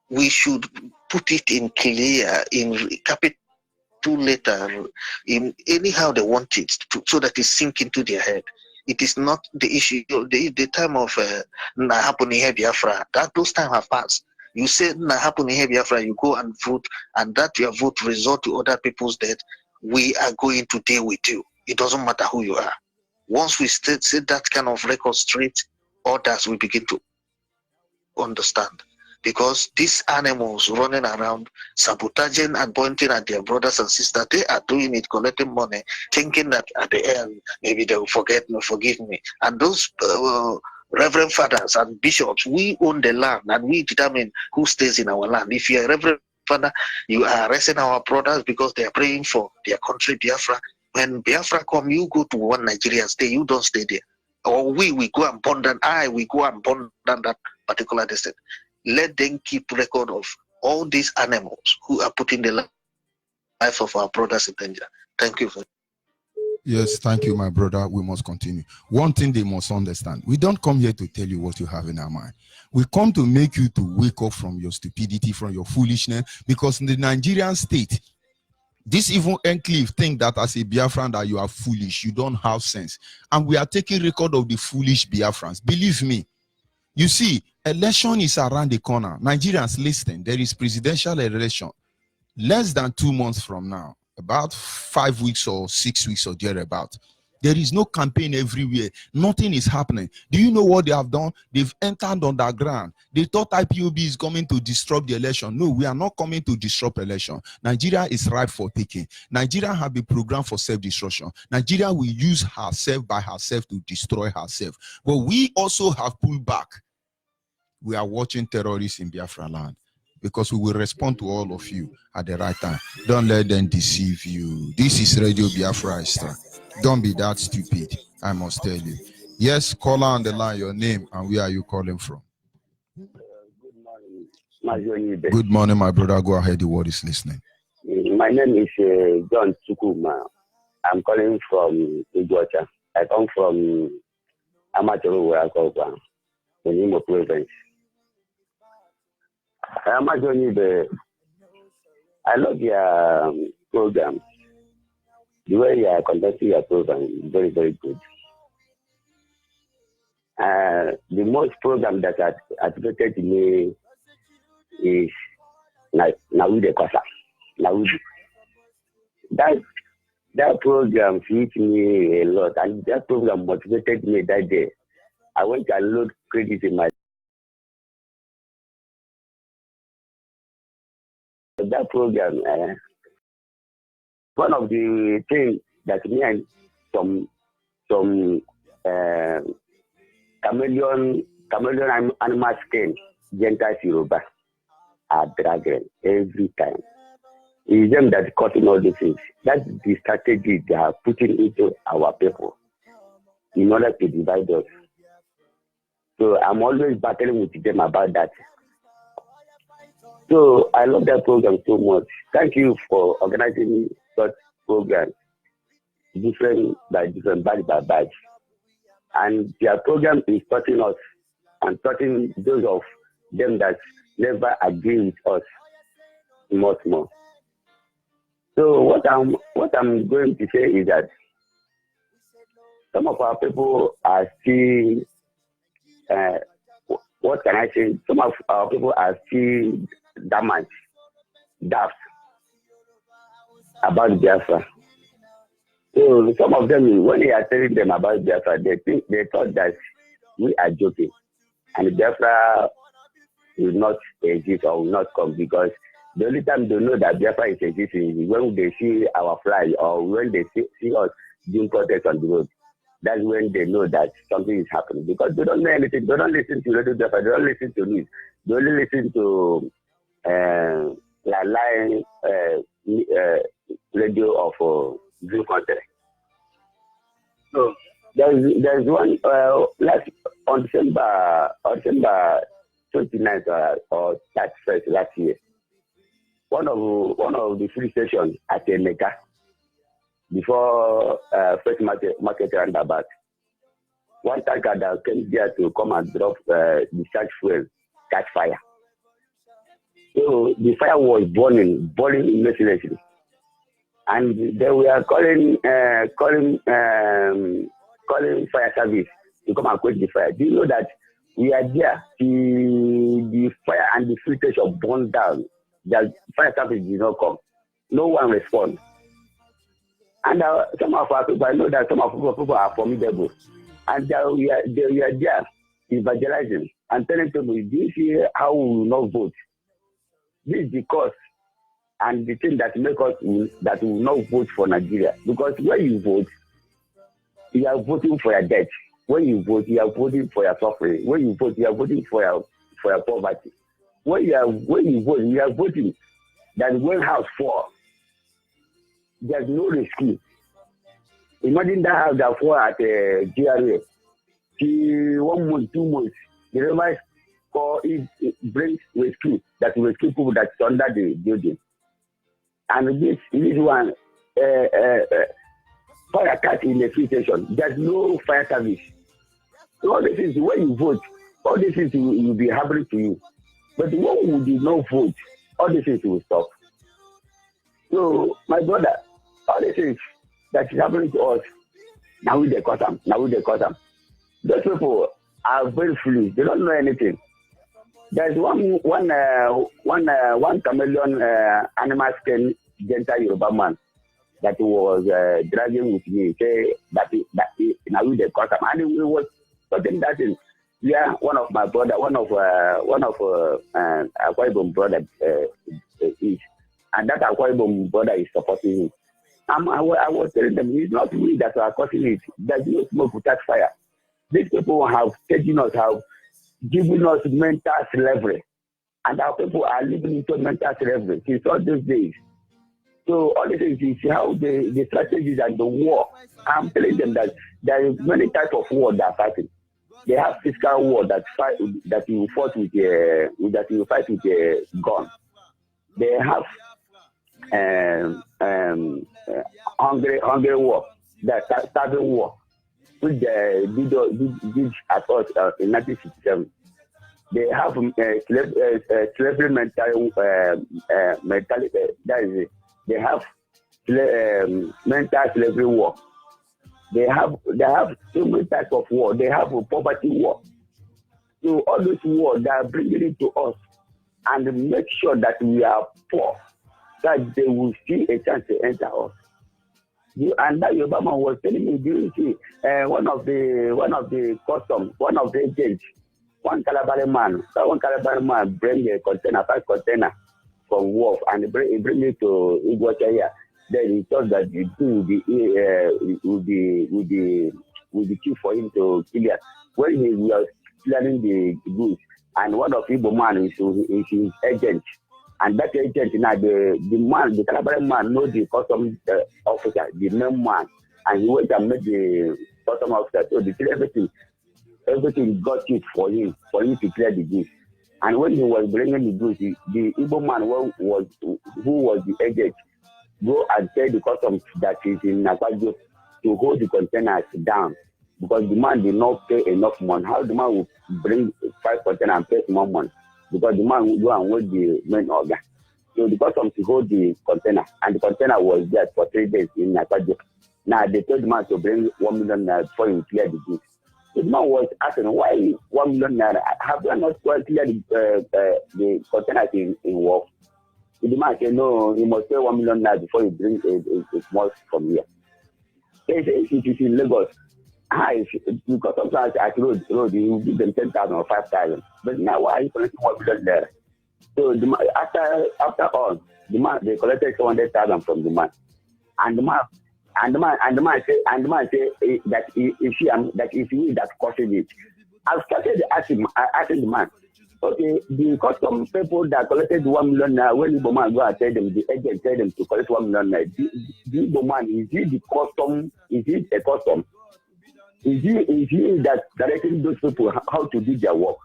We should put it in clear, in capital letter, in anyhow they want it, so that it sink into their head. It is not the issue. The time of happening here Biafra, that those times have passed. You say happening here Biafra, you go and vote, and that your vote result to other people's death. We are going to deal with you. It doesn't matter who you are. Once we set that kind of record straight, others will begin to understand. Because these animals running around, sabotaging and pointing at their brothers and sisters, they are doing it, collecting money, thinking that at the end, maybe they will forgive me. And those reverend fathers and bishops, we own the land and we determine who stays in our land. If you're a reverend father, you are arresting our brothers because they are praying for their country, Biafra. When Biafra come, you go to one Nigeria stay, you don't stay there. Or we go and burn down, we go and burn down that particular district. Let them keep record of all these animals who are putting the life of our brothers in danger. Thank you. Yes, thank you, my brother. We must continue. One thing they must understand, we don't come here to tell you what you have in our mind. We come to make you to wake up from your stupidity, from your foolishness, because in the Nigerian state, this even enclave think that as a Biafran that you are foolish, you don't have sense. And we are taking record of the foolish Biafrans. Believe me. You see, election is around the corner. Nigerians, listen, there is presidential election less than 2 months from now, about 5 weeks or 6 weeks or thereabout. There is no campaign everywhere. Nothing is happening. Do you know what they have done? They've entered underground. They thought IPOB is coming to disrupt the election. No, we are not coming to disrupt election. Nigeria is ripe for taking. Nigeria have been programmed for self-destruction. Nigeria will use herself by herself to destroy herself. But we also have pulled back. We are watching terrorists in Biafra land because we will respond to all of you at the right time. Don't let them deceive you. This is Radio Biafra Extra. Don't be that stupid, I must tell you. Yes, caller on the line, your name and where are you calling from? Good morning. Good morning, my brother. Go ahead, the word is listening. My name is John Tsukuma. I'm calling from Iguacha. I come from Amachoro, where I come from, in Imo province. I love your program. The way you are conducting your program is very, very good. The most program that has attracted to me is Nawide Kosa. Nawide. That program hit me a lot, and that program motivated me that day. I went to load credit in my that program. One of the things that me and some chameleon animal skin, Gentile Yoruba, are dragging every time. It's them that causing all these things. That's the strategy they are putting into our people in order to divide us. So I'm always battling with them about that. So I love that program so much. Thank you for organizing such programs, different badge by badge. And their program is touching us and touching those of them that never agree with us much more. So what I'm going to say is that some of our people are still, what can I say? Some of our people are still daft about Biafra. So some of them, when they are telling them about Biafra, they thought that we are joking, and Biafra will not exist or will not come, because the only time they know that Biafra is existing is when they see our flag or when they see us doing protest on the road. That's when they know that something is happening, because they don't know anything. They don't listen to Radio Biafra. They don't listen to news. They only listen to line radio of Zoo content. So there's one last on December 29th or 31st last year. One of the free stations at Emeka before first market roundabout. One tanker that came there to come and drop discharge fuel catch fire. So the fire was burning mercilessly, and they were calling fire service to come and quench the fire. Do you know that we are there? The fire and the free station burned down. The fire service did not come. No one responded. And some of our people, I know that some of our people are formidable. And they are there evangelizing and telling people, do you see how we will not vote? This is the cause and the thing that make us that we will not vote for Nigeria. Because when you vote, you are voting for your death. When you vote, you are voting for your suffering. When you vote, you are voting for your poverty. When you vote, you are voting that when house fall, there's no rescue. Imagine that house that fall at GRA. 1 month, 2 months, the revised call it brings rescue, that will rescue people that's under the building. And this one, fire cat in the free station, there's no fire service. So all this is when you vote, all this is will be happening to you. But when we did not vote, all this is will stop. So my brother, all this is that is happening to us, now they cause them. Those people are very foolish. They don't know anything. There's one chameleon animal skin gentle Yoruba man that was dragging with me. Say that now they cause them, and we was talking that in. Yeah, one of my brother, one of Akwa Ibom brother is, and that Akwa Ibom brother is supporting him. I was telling them it's not we that are causing it. There's no smoke without fire. These people have taken us, have given us mental slavery, and our people are living into mental slavery since all those days. So all this is how the strategies and the war. I'm telling them that there is many types of war that are fighting. They have physical war that you fight with a gun. They have hungry war, that starving war, which they did at us in 1967. They have slavery mentality. That is it. They have mental slavery war. They have so many types of war. They have a poverty war. So all those wars, they are bringing it to us and make sure that we are poor, that they will see a chance to enter us. And that Obama was telling me, do you see one of the customs, one of the agents, one Calabari man bring a container, 5 container from Wharf, and bring it to Iguachaya. Then he thought that the two would be cheap for him to clear. When he was clearing the goods, and one of Igbo man is his agent, and that agent now the Calabari man knows the custom officer, the main man, and he went and met the custom officer. So they did everything got it for him to clear the goods. And when he was bringing the goods, the Igbo man who was the agent go and tell the customs that is in Nakwajo to hold the containers down, because the man did not pay enough money. How the man will bring 5 containers and pay more money? Because the man will go and hold the main organ. So the customs to hold the container, and the container was there for 3 days in Nakwajo. Now they told the man to bring 1 million naira before he clear the goods. The man was asking, why 1 million naira? Have you not cleared the containers in Wharf? The man said, no, he must pay 1 million naira before he brings a small from here. If it is in Lagos, because sometimes at road, you give them 10,000 or 5,000. But now why are you collecting 1 million there? So after all, the man they collected 200,000 from the man, and the man say that it's me that caused it. I started asking the man, okay, the custom people that collected 1 million naira, when the man go and tell them, the agent tell them to collect 1 million naira, the man, is he the custom? Is he a custom? Is he that directing those people how to do their work?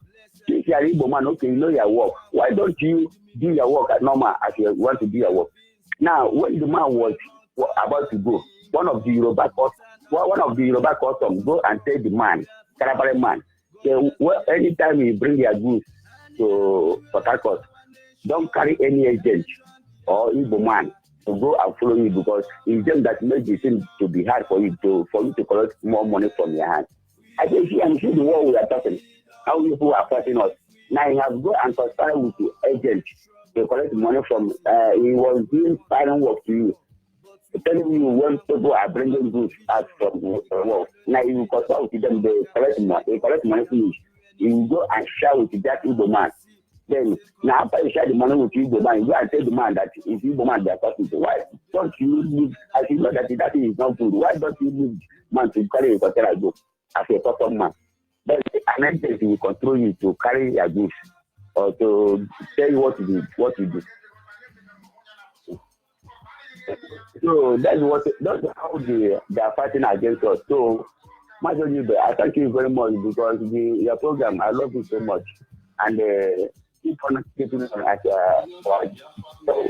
If you are Igbo man, okay, you know your work. Why don't you do your work as normal as you want to do your work? Now, when the man was about to go, one of the Yoruba custom go and tell the man, Karabare man, anytime you bring your goods to Port Harcourt, don't carry any agent or Igbo man to go and follow you, because it's them that makes it seem to be hard for you to collect more money from your hand. I can see the war we are talking. How people are fighting us. Now you have go and conspire with the agent to collect money from. He was doing silent work to you, telling you when people are bringing goods out from work. Now you conspire with them, they collect money finish. You go and share with that Igbo man. Then now after you share the money with Igbo man, you go and tell the man that it's Igbo man they are talking to. Why don't you leave? As you know that is not good. Why don't you leave man to carry a container go as a custom man? Then an agent will control you to carry your goods or to tell you what to do. So that's how they are fighting against us. So, Major, I thank you very much because your program, I love it so much. And keep on keeping on at so,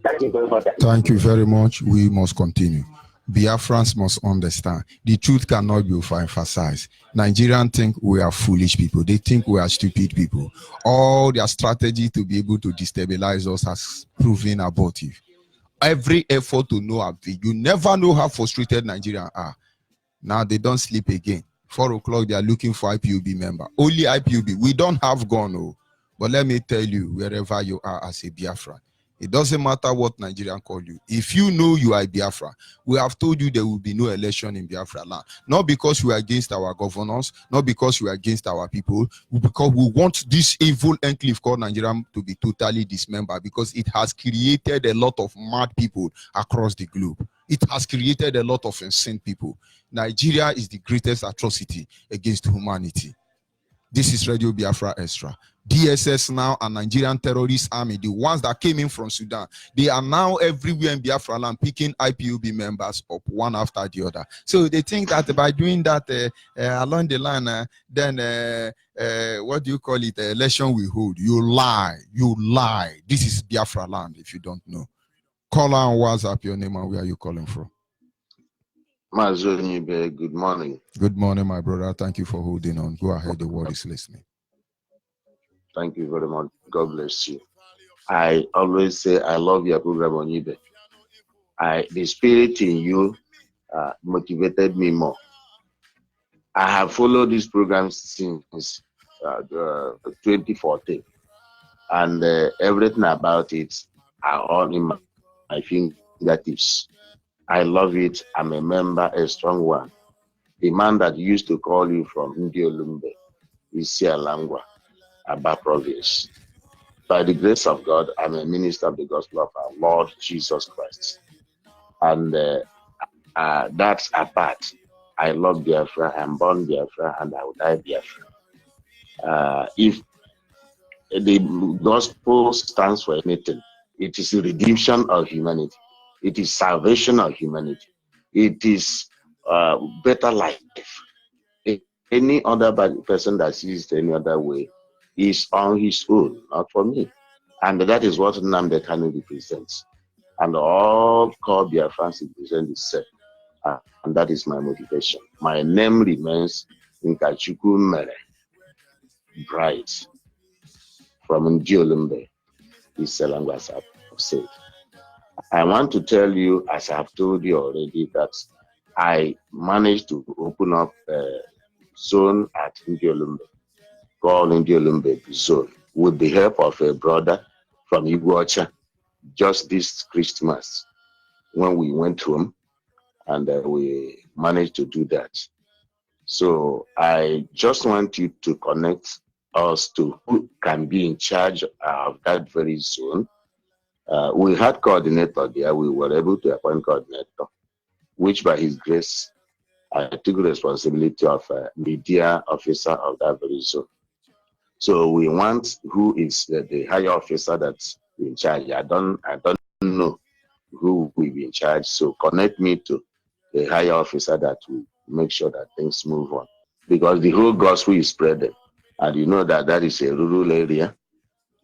thank you very much. Thank you very much. We must continue. Biafrans must understand the truth cannot be overemphasized. Nigerians think we are foolish people. They think we are stupid people. All their strategy to be able to destabilize us has proven abortive. Every effort to know you never know how frustrated Nigerians are. Now they don't sleep again. 4 o'clock, they are looking for IPOB member. Only IPOB. We don't have gun, but let me tell you, wherever you are as a Biafran, it doesn't matter what Nigerian call you. If you know you are a Biafra, we have told you there will be no election in Biafra land. Not because we are against our governors, not because we are against our people, because we want this evil enclave called Nigeria to be totally dismembered, because it has created a lot of mad people across the globe. It has created a lot of insane people. Nigeria is the greatest atrocity against humanity. This is Radio Biafra Extra. DSS now and Nigerian terrorist army, the ones that came in from Sudan, they are now everywhere in Biafra land picking IPOB members up one after the other. So they think that by doing that along the line, then what do you call it? Election will hold. You lie. This is Biafra land if you don't know. Call on WhatsApp your name and where are you calling from? Mazonibe, good morning. Good morning, my brother. Thank you for holding on. Go ahead, the world is listening. Thank you very much. God bless you. I always say I love your program on eBay. The spirit in you motivated me more. I have followed this program since 2014, and everything about it are all in my fingertips. I love it. I'm a member, a strong one. The man that used to call you from Ndiolumbe is Sialangwa, Aba province. By the grace of God, I'm a minister of the gospel of our Lord Jesus Christ. And that's apart. I love Biafra, I'm born Biafra, and I will die Biafra. If the gospel stands for anything, it is the redemption of humanity. It is salvation of humanity. It is better life. Any other person that sees it any other way is on his own, not for me. And that is what Nnamdi Kanu represents. And all core Biafrans represent the same. And that is my motivation. My name remains Nkachuku Mere, Bright, from Ndiolumbe, is Selangwa, as I've said. I want to tell you, as I've told you already, that I managed to open up a zone at Ndiolumbe, called Ndiolumbe Zone, with the help of a brother from Iguacha, just this Christmas, when we went home. and we managed to do that. So I just want you to connect us to who can be in charge of that very zone. We had coordinator there. We were able to appoint coordinator, which by his grace, I took responsibility of media officer of that very zone. So we want who is the higher officer that's in charge. I don't know who will be in charge. So connect me to the higher officer that will make sure that things move on. Because the whole gospel is spreading. And you know that that is a rural area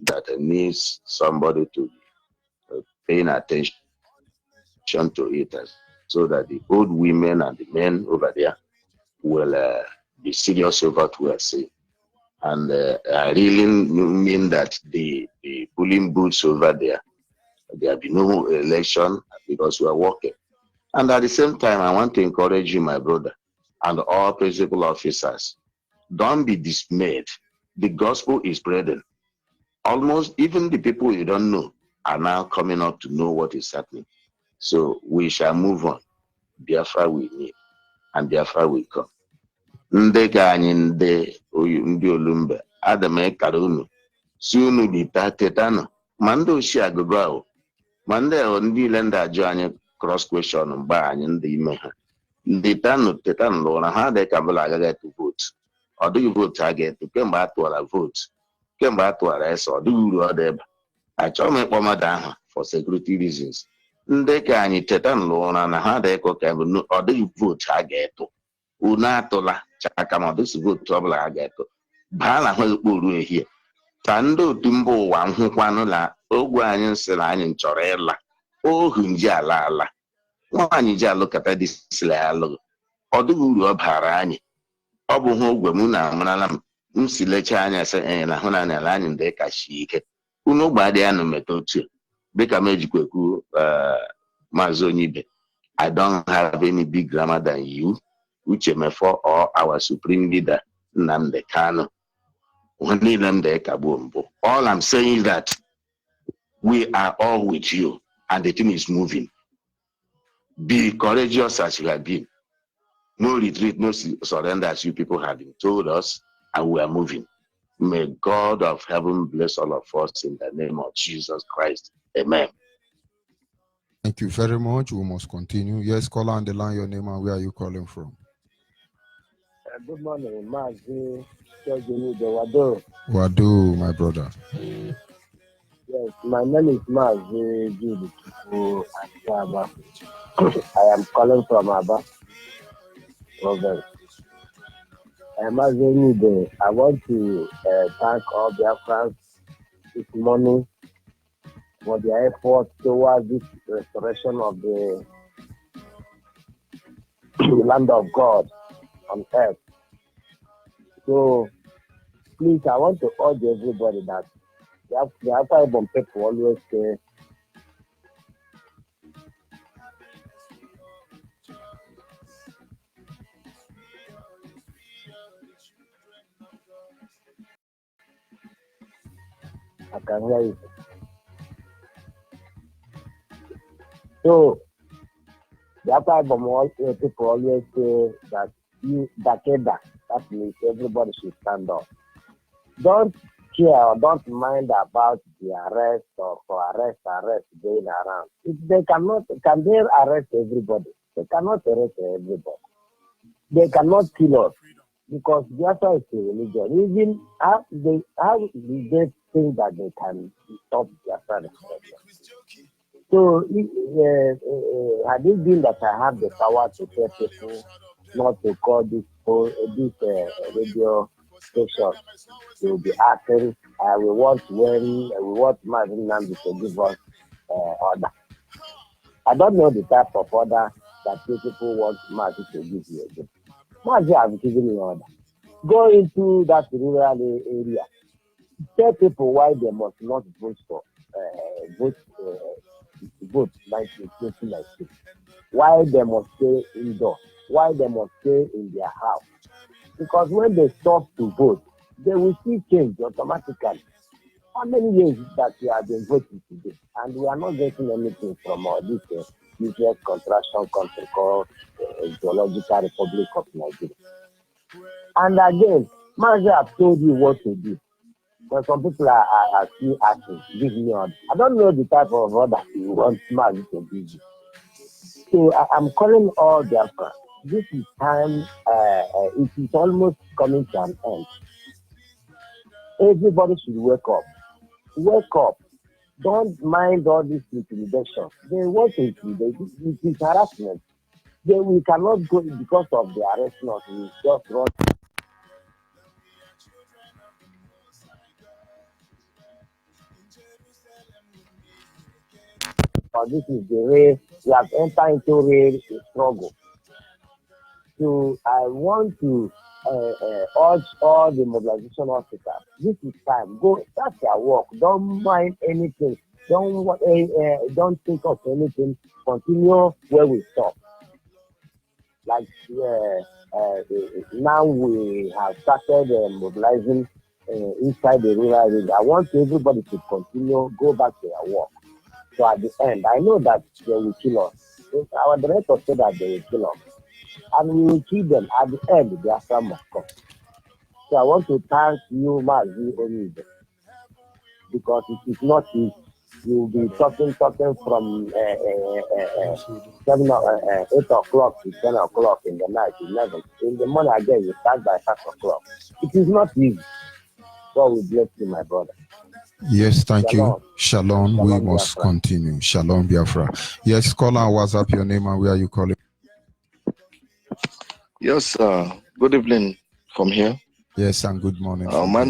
that needs somebody to be paying attention to it, so that the old women and the men over there will be serious over what we are saying. And I really mean that the polling booths over there will be no election because we are working. And at the same time, I want to encourage you, my brother, and all principal officers, don't be dismayed. The gospel is spreading. Almost even the people you don't know are now coming up to know what is happening. So we shall move on. Biafra we need, and Biafra will come. Ndị ka anyị ndị Olumba, ada m ekara unu si unu bita tetanụ ma ndị oshi agụgụ ahụ ma ndị niile ndị ajụ anyị cross question mgbe anyị ndị ime ha ndị tetanụ lụra ha dị ka bụla agaghị etu vootu, ọ dịghị vootu a ga-etu kemgbe a tụwara vootu, kemgbe a tụwara ese, ọ dịghị uru ọ dị ebe. Achọghị m ịkpọ mmadụ ahụ for security reasons. Ndị ka anyị tetanụ lụra na ha dị ka ọ dịghị vootu a ga-etu, unu atụla chaka ma ọ dịghị vootu ọbụla a ga-etu, baa na ha okporu ehihie ka ndị otu mba ụwa nhụkwanụ na ogwe anyị nsịrị anyị chọrọ ịla ohu nji ala ala nwaanyị ji alụkata dị sịrị alụghị, ọ dịghị uru ọ bara anyị. Ọ bụ ha ogwe m na amarala m si lecha anya sị na hụ na ala anyị ndị kachi ike unu gbadị ya na meta otu dịka m ejikwekwu maazị Onyibe, I don't have any big grammar than you, Uche Mefo, or our supreme leader Nnamdi Kanu. All I'm saying is that we are all with you and the thing is moving. Be courageous as you have been. No retreat, no surrender as you people have been told us, and we are moving. May God of heaven bless all of us in the name of Jesus Christ. Amen. Thank you very much. We must continue. Yes, caller on the line, your name and where are you calling from? Good morning, Mazi. Wado, my brother. Yes, my name is Mazi Judy Aba. I am calling from Aba. Province. Mazi, I want to thank all BIAFRANS this morning for their effort towards this restoration of the land of God on earth. So, please, I want to urge everybody that the Ipob people always say, I can hear you. So, the Ipob people always say that that means everybody should stand up. Don't care or don't mind about the arrest or for arrest going around. If they can they arrest everybody? They cannot arrest everybody. They cannot kill us because Biafra is a religion. Even how do they think that they can stop Biafra restoration? So, had it been that I have the power to tell people not to call this radio station to be acting, we want Martin Nambi to give us order. I don't know the type of order that people want Martin to give you again. Martin has given you order. Go into that rural area. Tell people why they must not vote for vote 1996. Why they must stay indoors. Why they must stay in their house. Because when they stop to vote, they will see change automatically. How many years that we have been voting today, and we are not getting anything from this useless contraction country called Geological Republic of Nigeria. And again, Mazi, I've told you what to do. But some people are still asking, give me order. I don't know the type of order you want Mazi to give you. So I'm calling all Biafra. This is time, it is almost coming to an end. Everybody should wake up. Wake up. Don't mind all this intimidation. They want to intimidate. It is harassment. We cannot go because of the arrestment. We just run. This is the way we have entered into a struggle. So I want to urge all the mobilization officers. This is time. Go start your work. Don't mind anything. Don't think of anything. Continue where we stop. Like now we have started mobilizing inside the rural area. I want everybody to continue, go back to their work. So at the end, I know that they will kill us. Our director said that they will kill us. And we will kill them. At the end, the Biafra must come. So I want to thank you, Mazi Onide, because it is not easy. You will be talking from 8 o'clock to 10 o'clock in the night, 11. In the morning again, you start by 5 o'clock. It is not easy. God will bless you, my brother. Yes, thank Shalom. you. Shalom. We must Biafra. continue. Shalom, Biafra. Yes, call on WhatsApp your name and where are you calling? Yes, good evening from here. Yes, and good morning. My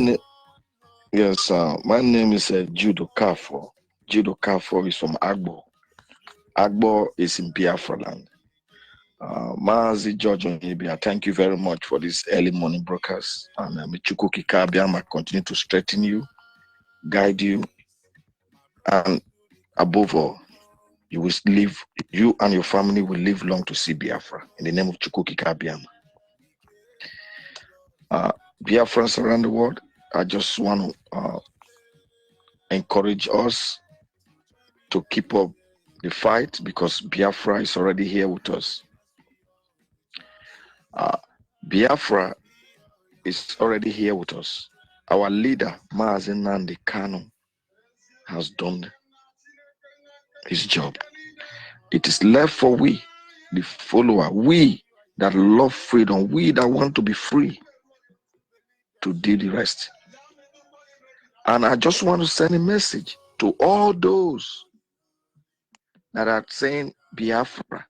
name is Judo Kafo. Judo Kafo is from Agbo. Agbo is in Biafraland. Mazi George Onibia, thank you very much for this early morning broadcast. And Michuku Kikabiama continue to strengthen you, guide you, and above all, you and your family will live long to see Biafra. In the name of Chukwuki Kabiama. Biafrans around the world, I just want to encourage us to keep up the fight because Biafra is already here with us. Biafra is already here with us. Our leader, Mazi Nnamdi Kanu, has done his job. It is left for we, the follower, we that love freedom, we that want to be free, to do the rest. And I just want to send a message to all those that are saying Biafra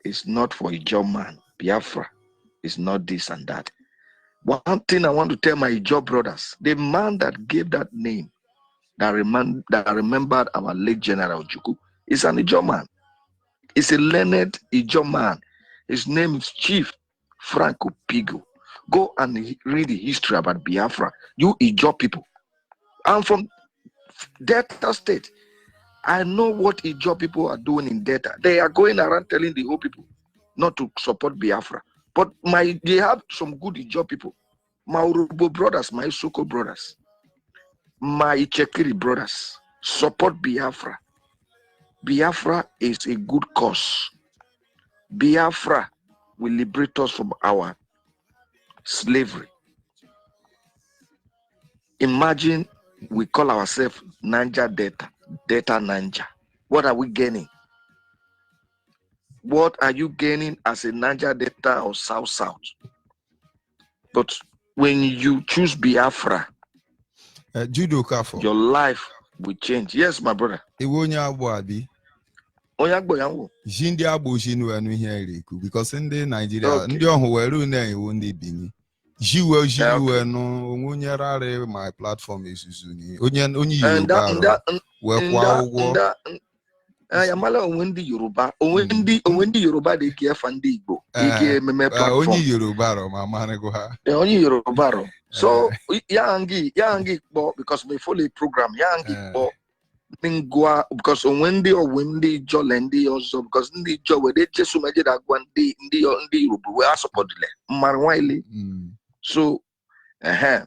is not for a job man. Biafra is not this and that. One thing I want to tell my job brothers, the man that gave that name, that remembered our late General Ojukwu, is an Ijaw man. He's a learned Ijaw man. His name is Chief Franco Pigo. Go and read the history about Biafra. You Ijaw people. I'm from Delta State. I know what Ijaw people are doing in Delta. They are going around telling the whole people not to support Biafra. But they have some good Ijaw people. My Urubo brothers, my Soko brothers, my Ichekiri brothers, support Biafra. Biafra is a good cause. Biafra will liberate us from our slavery. Imagine we call ourselves Niger Delta Niger. What are we gaining? What are you gaining as a Niger Delta or South? But when you choose Biafra, Judo Kafo, your life will change. Yes, my brother. Jindi Abujinu and here because in the Nigeria, Bini. My platform is Uzuni. Yamala Wendy Yoruba, Wendy Yoruba, they care Fandi Igbo. Only Yoruba, Mamma Goha. Only Yoruba. So, Yangi, because we follow a program, Yangi, Ningua, because Wendy or Wendy Jolendi also, because Ndi Jo, where they just imagine that one day in the Yoruba, we are supported. Marwile. So,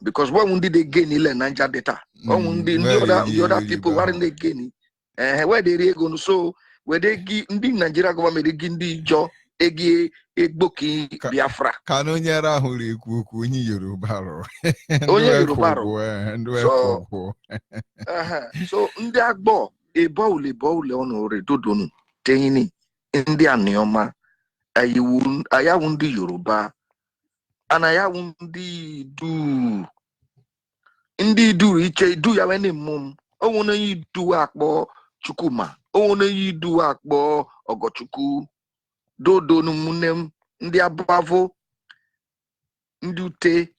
because when did they gain in Niger data? The other people weren't they gaining? Where they going? So where they give the Nigeria government they give the job egi egboki Biafra. Kanonyera huri kukunyi Yoruba. Onye Yoruba. So ndị agbo eboule onore dodonu tehini ndị anioma ayawu ndị Yoruba ana ayawu ndị du iche du ya wene mum owona yi du akpo Chukuma owona yi du akpo Ogochukwu dodonu munem ndị abavo ndị ute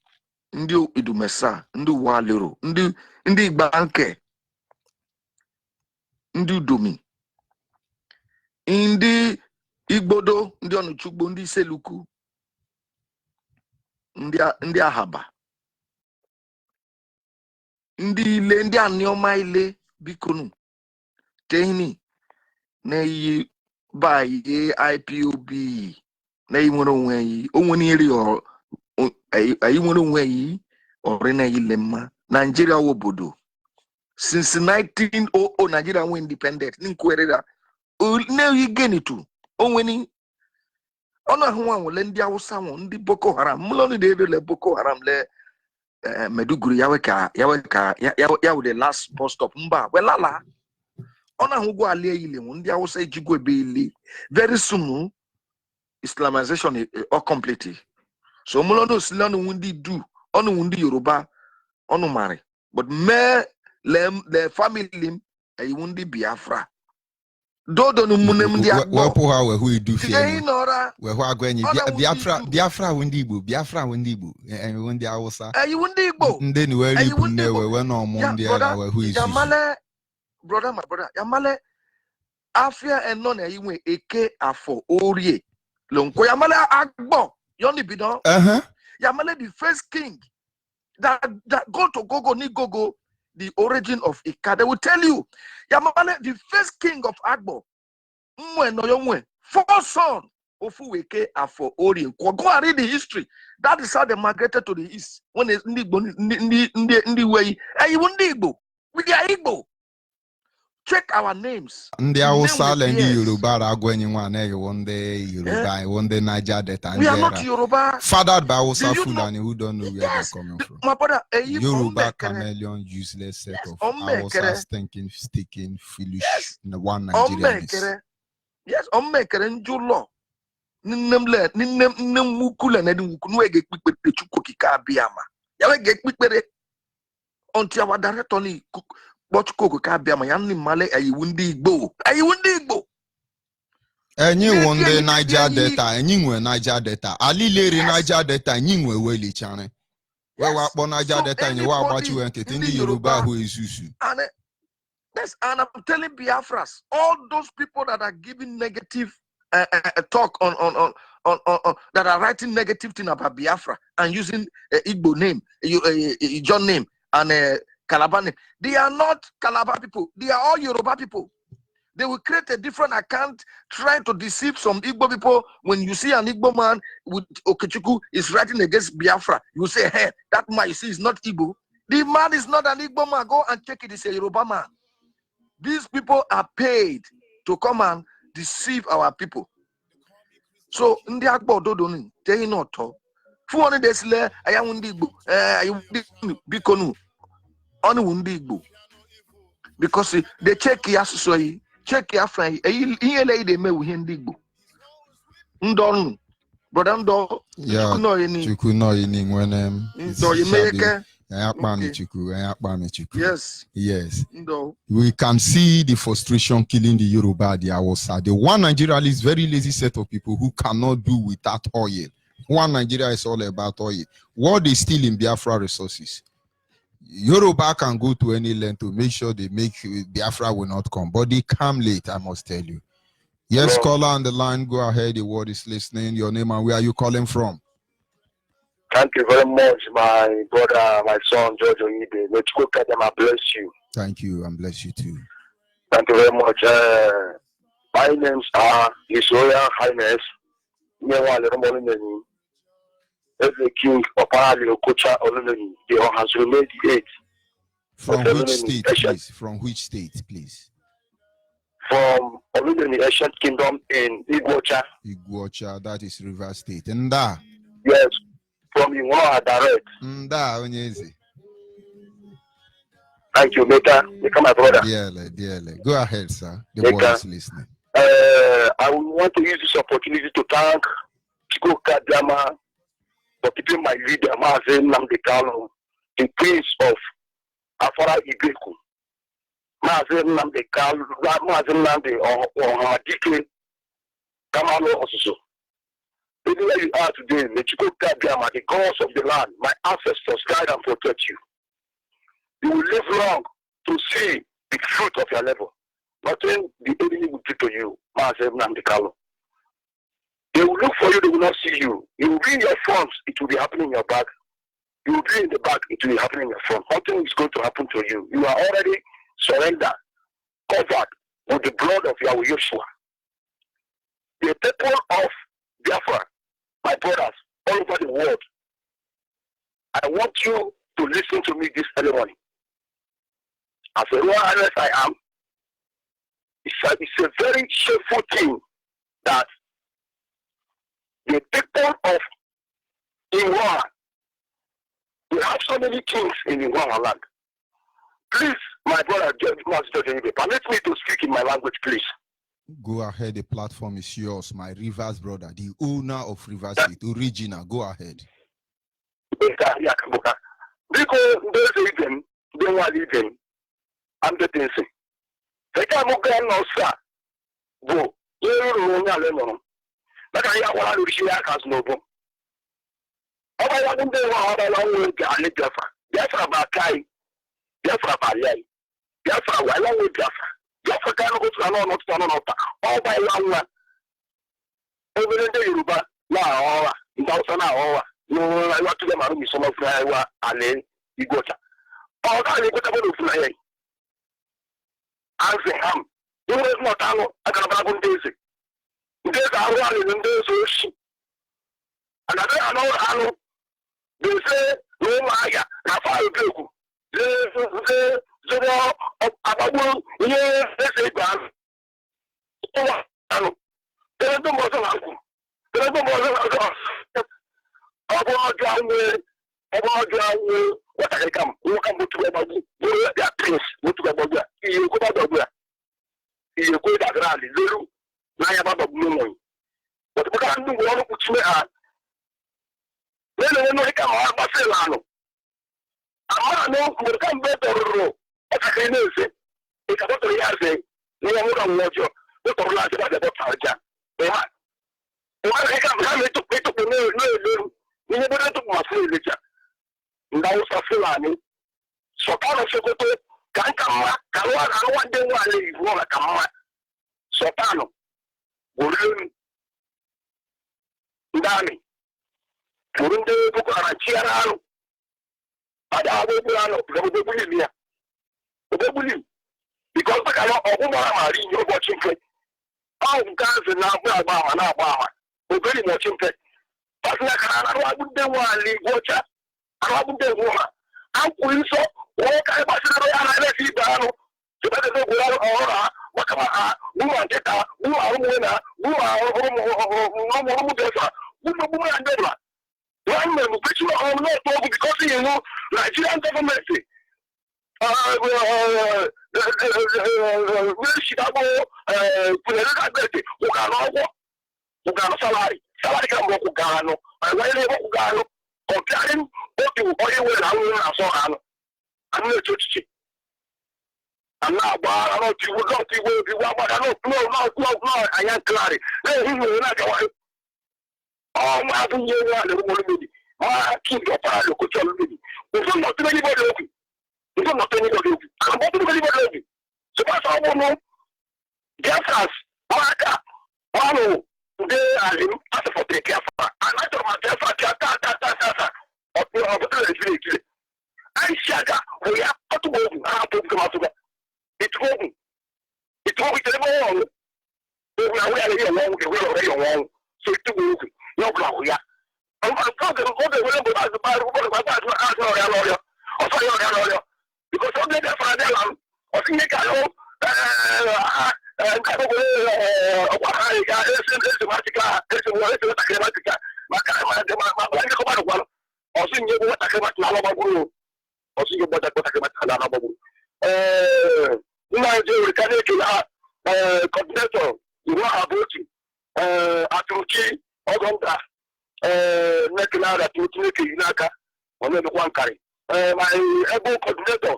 ndị idumesa ndị walero ndị igbanke ndị udomi ndị igbodo ndị ọnụchugbo ndị iseluku ndị ahaba ndị ile ndị anioma ile bikonu tehini na iyi ba ihe IPOB na iyi nwere onwe yi onwe iri ayi nwere onwe yi ori na ile mma Nigeria obodo since 1900 Nigeria were independent n'inkwere na yi genitu onweni ona huwa wole ndị Hausa won ndị Boko Haram muloni de le Boko Haram le Meduguri yawe the last bus stop mba welala ona hugo ali ile won ndị Hausa ejigwe be ile very soon Islamization is complete so mulono silano wundi do onu wundi Yoruba onu mare but me le family ay wundi Biafra dodo no munem ndi agbo wepo ha we who do fear we who agwenyi Biafra wundi Igbo and wundi Hausa ay wundi Igbo ndeni we ripu ne we no mo ndi era we who is yamale brother my brother yamale afia eno na yiwe eke afọ orie lonko yamale agbo yoni bidon yamale the first king that go to gogo ni gogo the origin of Ika. They will tell you yamale the first king of Agbo mwe no yomwe four son ofuweke afọ orie go and read the history. That is how they migrated to the east when ndi way hey wundi Igbo we are Igbo. Check our names. Ndị Hausa le ndị Yoruba agwenyi nwa na ewo ndị Yoruba wonde Niger Delta. We are not Yoruba. Fathered by Hausa Fulani who don't know where they're coming from. My brother, Yoruba chameleon useless set of Hausa stinking foolish one Nigerian. Yes, omekere njulo. Nnem mukule na di wukunu ege kpikpere Chukwu kika abịama. Ya we ge kpikpere until our director ni Bochukwu ka abịama ya nni male ayi wundi Igbo. Enyi wonde Niger Delta, enyi nwe Niger Delta. Alilere Niger Delta, enyi nwe weli chane. We wakpo Niger Delta enyi wa agbachi we nkete ndị Yoruba who isusu. And I'm telling Biafras, all those people that are giving negative talk on that are writing negative thing about Biafra and using Igbo name, John name, and Calabar name. They are not Calabar people. They are all Yoruba people. They will create a different account trying to deceive some Igbo people. When you see an Igbo man with Okechukwu is writing against Biafra, you say, hey, that man you see is not Igbo. The man is not an Igbo man. Go and check it. It's a Yoruba man. These people are paid to come and deceive our people. So, in the Agbo Dodoni, they not talk. 400 days later, I am Igbo. I Bikonu. On Wundi Igbo. Because they check Yasui, check Yafra, they may with Igbo. Ndon, brother Ndo, Chukuno when so you make Yes. No. We can see the frustration killing the Yoruba, the Hausa. The one Nigeria is very lazy set of people who cannot do without oil. One Nigeria is all about oil. What they steal in Biafra resources. Yoruba can go to any length to make sure they make Biafra will not come, but they come late, I must tell you. Yes, caller on the line, go ahead. The word is listening. Your name and where are you calling from? Thank you very much, my brother, my son, George Oyibe. Let's go at them and bless you. Thank you, and bless you too. Thank you very much. My names are His Royal Highness, the King of Okocha Oluneni. The has remained the 8th. From which state, please? From which state, please? from the ancient kingdom in Iguacha. Iguacha, that is River State. Nda. Yes, from Iwa direct. Nda, Onyezi. Thank you, Meka. Meka, my brother. Dearly. Go ahead, sir. The Meka, board is listening. I want to use this opportunity to thank Chiko Kadiama for keeping my leader, Mazen Namdekano, the prince of Afara Ibeku. Mazen Namdekano, Mazen Namde, or Hadike, Kamalo also. Anywhere you are today, may Chiko Kadiama, the gods of the land, my ancestors, guide and protect you. You will live long to see the fruit of your labor. Nothing the enemy will do to you, Mazen Namdekano. They will look for you, they will not see you. You will be in your front, it will be happening in your back. You will be in the back, it will be happening in your front. Nothing is going to happen to you. You are already surrendered, covered with the blood of Yahweh Yeshua. The people of Biafra, my brothers, all over the world, I want you to listen to me this early morning. As a royal highness I am, it's a very shameful thing that the people of Iwa, we have so many kings in Iwa land. Please, my brother, permit me to speak in my language, please. Go ahead, the platform is yours, my Rivers brother, the owner of Rivers State, original. Go ahead. Because there's even, they were living, I'm the thing. They can't go no, sir. Go, you know, but I want to share as no book. I want to know how long will get a Biafra. Biafra Bakai, Biafra Balay, Biafra, I long with Biafra. Biafra can go to another, not to another. All by one. Over the Yoruba, now, in Tausana, no, I want to them out of some of Iowa, and you got all that you got about Fly. Answer him. You was not out, I got about Daisy. There's a one in those and I know they say no Maya, Rafael Goku. The about yes, they say that. Oh, there's no more than uncle. There's no more than uncle. About what I come, who come to about their prince, what to about that. You go about that. You go that rally, little. I am about no. But we can't do one of which we are. Then we come out of Celano. I know we come better. What I can say, it's about 3 years. No one watch you. What are large about the Tarja? They are. I come to pick up the no. We never took my religion. Now, Safilani. So, kind of Sokoto, can't come back. I want them to leave. Wanna come back. Sotano. Urun Dani Urunde Bukara Chiarano Ada Bulano, the Bulimia. The Bulim. Because I cannot open my in your watching play. All guys are now Bama, who very much in play. But I wouldn't want to leave watcher. I wouldn't want. I'm going so, what I was in the so that the world or what about who are get out, who are winner, who are one man which you are not because you know Nigerian government. Chicago, Ugano salary can work Ugano, and when they work Ugano, comparing what you oil and so on. I'm not church. And now, I don't you will not be where you are, but I don't know, I am clear. Then he will not go. Oh, my dear, my king of our local community. We don't know anybody. We don't know anybody. I'm not anybody. So that's all we know. BIAFRANS, Maka, Mano, they are in as for the BIAFRA. And I don't want BIAFRA, I shaga, we have to go to come out of it. It's going. It's going to the wall. We are really alone. We are already alone. So it's moving. No problem. Yeah. I'm going to go to the Bible. Because I'm there for them. I think they can coordinator, you know about it. Atuki, Ogonda, Nekina, Atuki, Inaka, on the one carry. My able coordinator,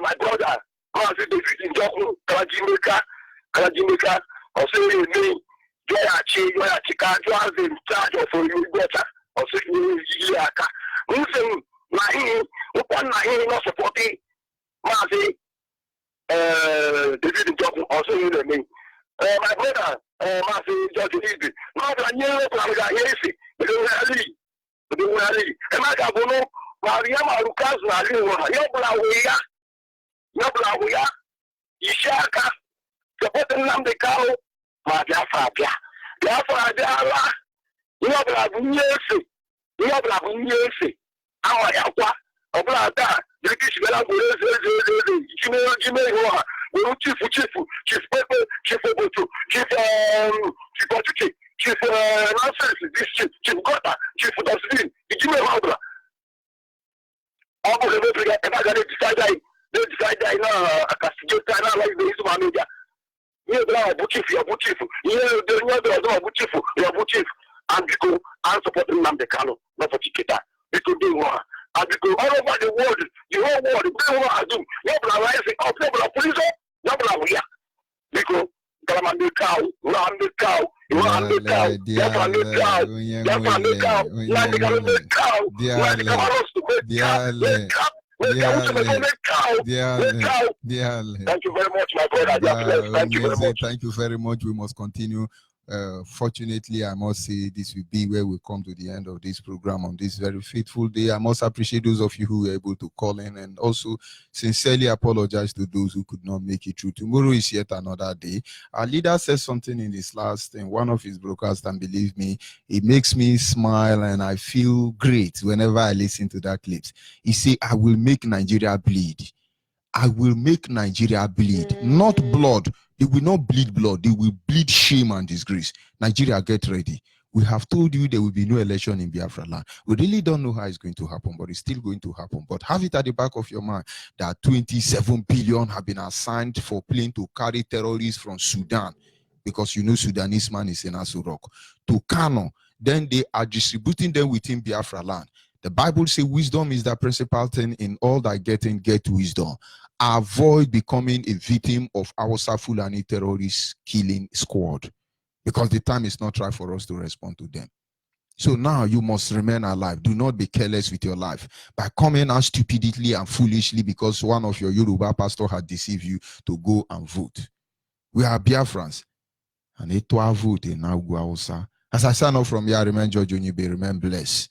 my brother, in Joku, Kalajimika, also me, Joyachi, Joyachika, in charge of you better, also Yaka. Listen, Nahi, upon Nahi, not supporting Mazi, David Joku, also you and me. My brother, Mazi, Judge Lizzy, not a new Yesi, the Rally, and I got one. Mariama Lucas Naliwa, Yobla, Ishaka, supporting Namde Cow, Biafra, Biafra, Yobla Bunyesi, our Yaqua, Oblada, British Bella, Jimmy, Chief Pepper, Chief Obotu, Chief Chipotuki, Chief Nonsense, Chief Gota, Chief Dosvin, Jimmy Hobla. All of them they decide now, a castigate now, like the use of media. You know, Buchifu, you know, Buchifu, and because I'm supporting Namdekano, not for Chiquita, because they want, and because all over the world, the whole world, they want to do, you're rising up, you're police, you're here, because Galamande cow, Ramde cow, Ramde cow, Galamande cow, Galamande cow, Galamande cow, thank you very much, my brother. Thank you very much. Thank you very much. We must continue. Fortunately, I must say this will be where we come to the end of this program on this very fateful day. I must appreciate those of you who were able to call in, and also sincerely apologize to those who could not make it through. Tomorrow is yet another day. Our leader says something in this last in one of his broadcasts, and believe me, it makes me smile and I feel great whenever I listen to that clips. He said, I will make Nigeria bleed. I will make Nigeria bleed, not blood. They will not bleed blood. They will bleed shame and disgrace. Nigeria, get ready. We have told you there will be no election in Biafra land. We really don't know how it's going to happen, but it's still going to happen. But have it at the back of your mind that 27 billion have been assigned for plane to carry terrorists from Sudan, because you know Sudanese man is in Aso Rock, to Kano. Then they are distributing them within Biafra land. The Bible says wisdom is the principal thing in all that getting, get wisdom. Avoid becoming a victim of our Fulani terrorist killing squad, because the time is not right for us to respond to them. So now you must remain alive. Do not be careless with your life by coming out stupidly and foolishly because one of your Yoruba pastor had deceived you to go and vote. We are Biafrans. And it to vote in Naguaosa. As I sign off from here, remain George Onyebe, remain blessed.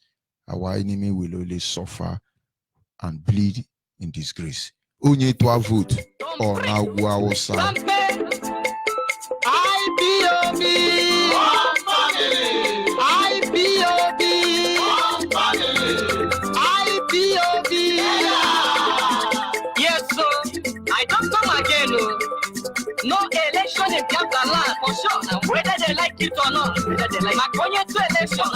Our enemy will only suffer and bleed in disgrace. Onye to vote or Naguaosa. IPOB, IPOB, IPOB. Yes, so I don't come again. No election in Biafra land for sure. Now whether they like it or not, whether they like Makonye to election,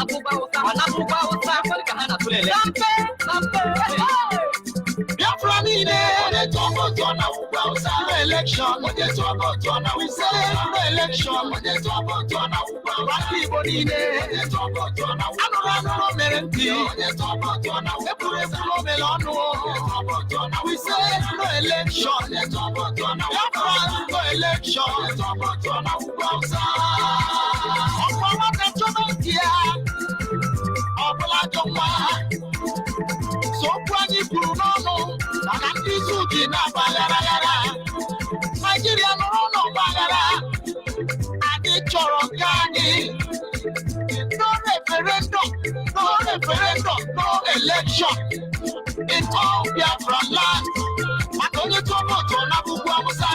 Biafra need election. When they talk about we say election. When they talk about people need they talk about we say no election. They talk about Biafra no election. They talk so kwani kurunono anandizuki na bagaragara Nigeria no bagara adi chorongani no referendum no election in all Biafra land makonye tomoto na bugwa musa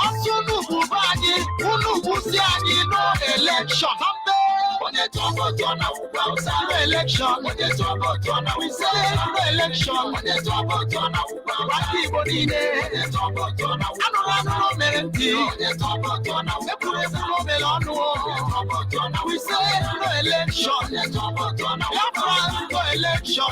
osunu bubani unu busiani no election election. We say no election. We say no election.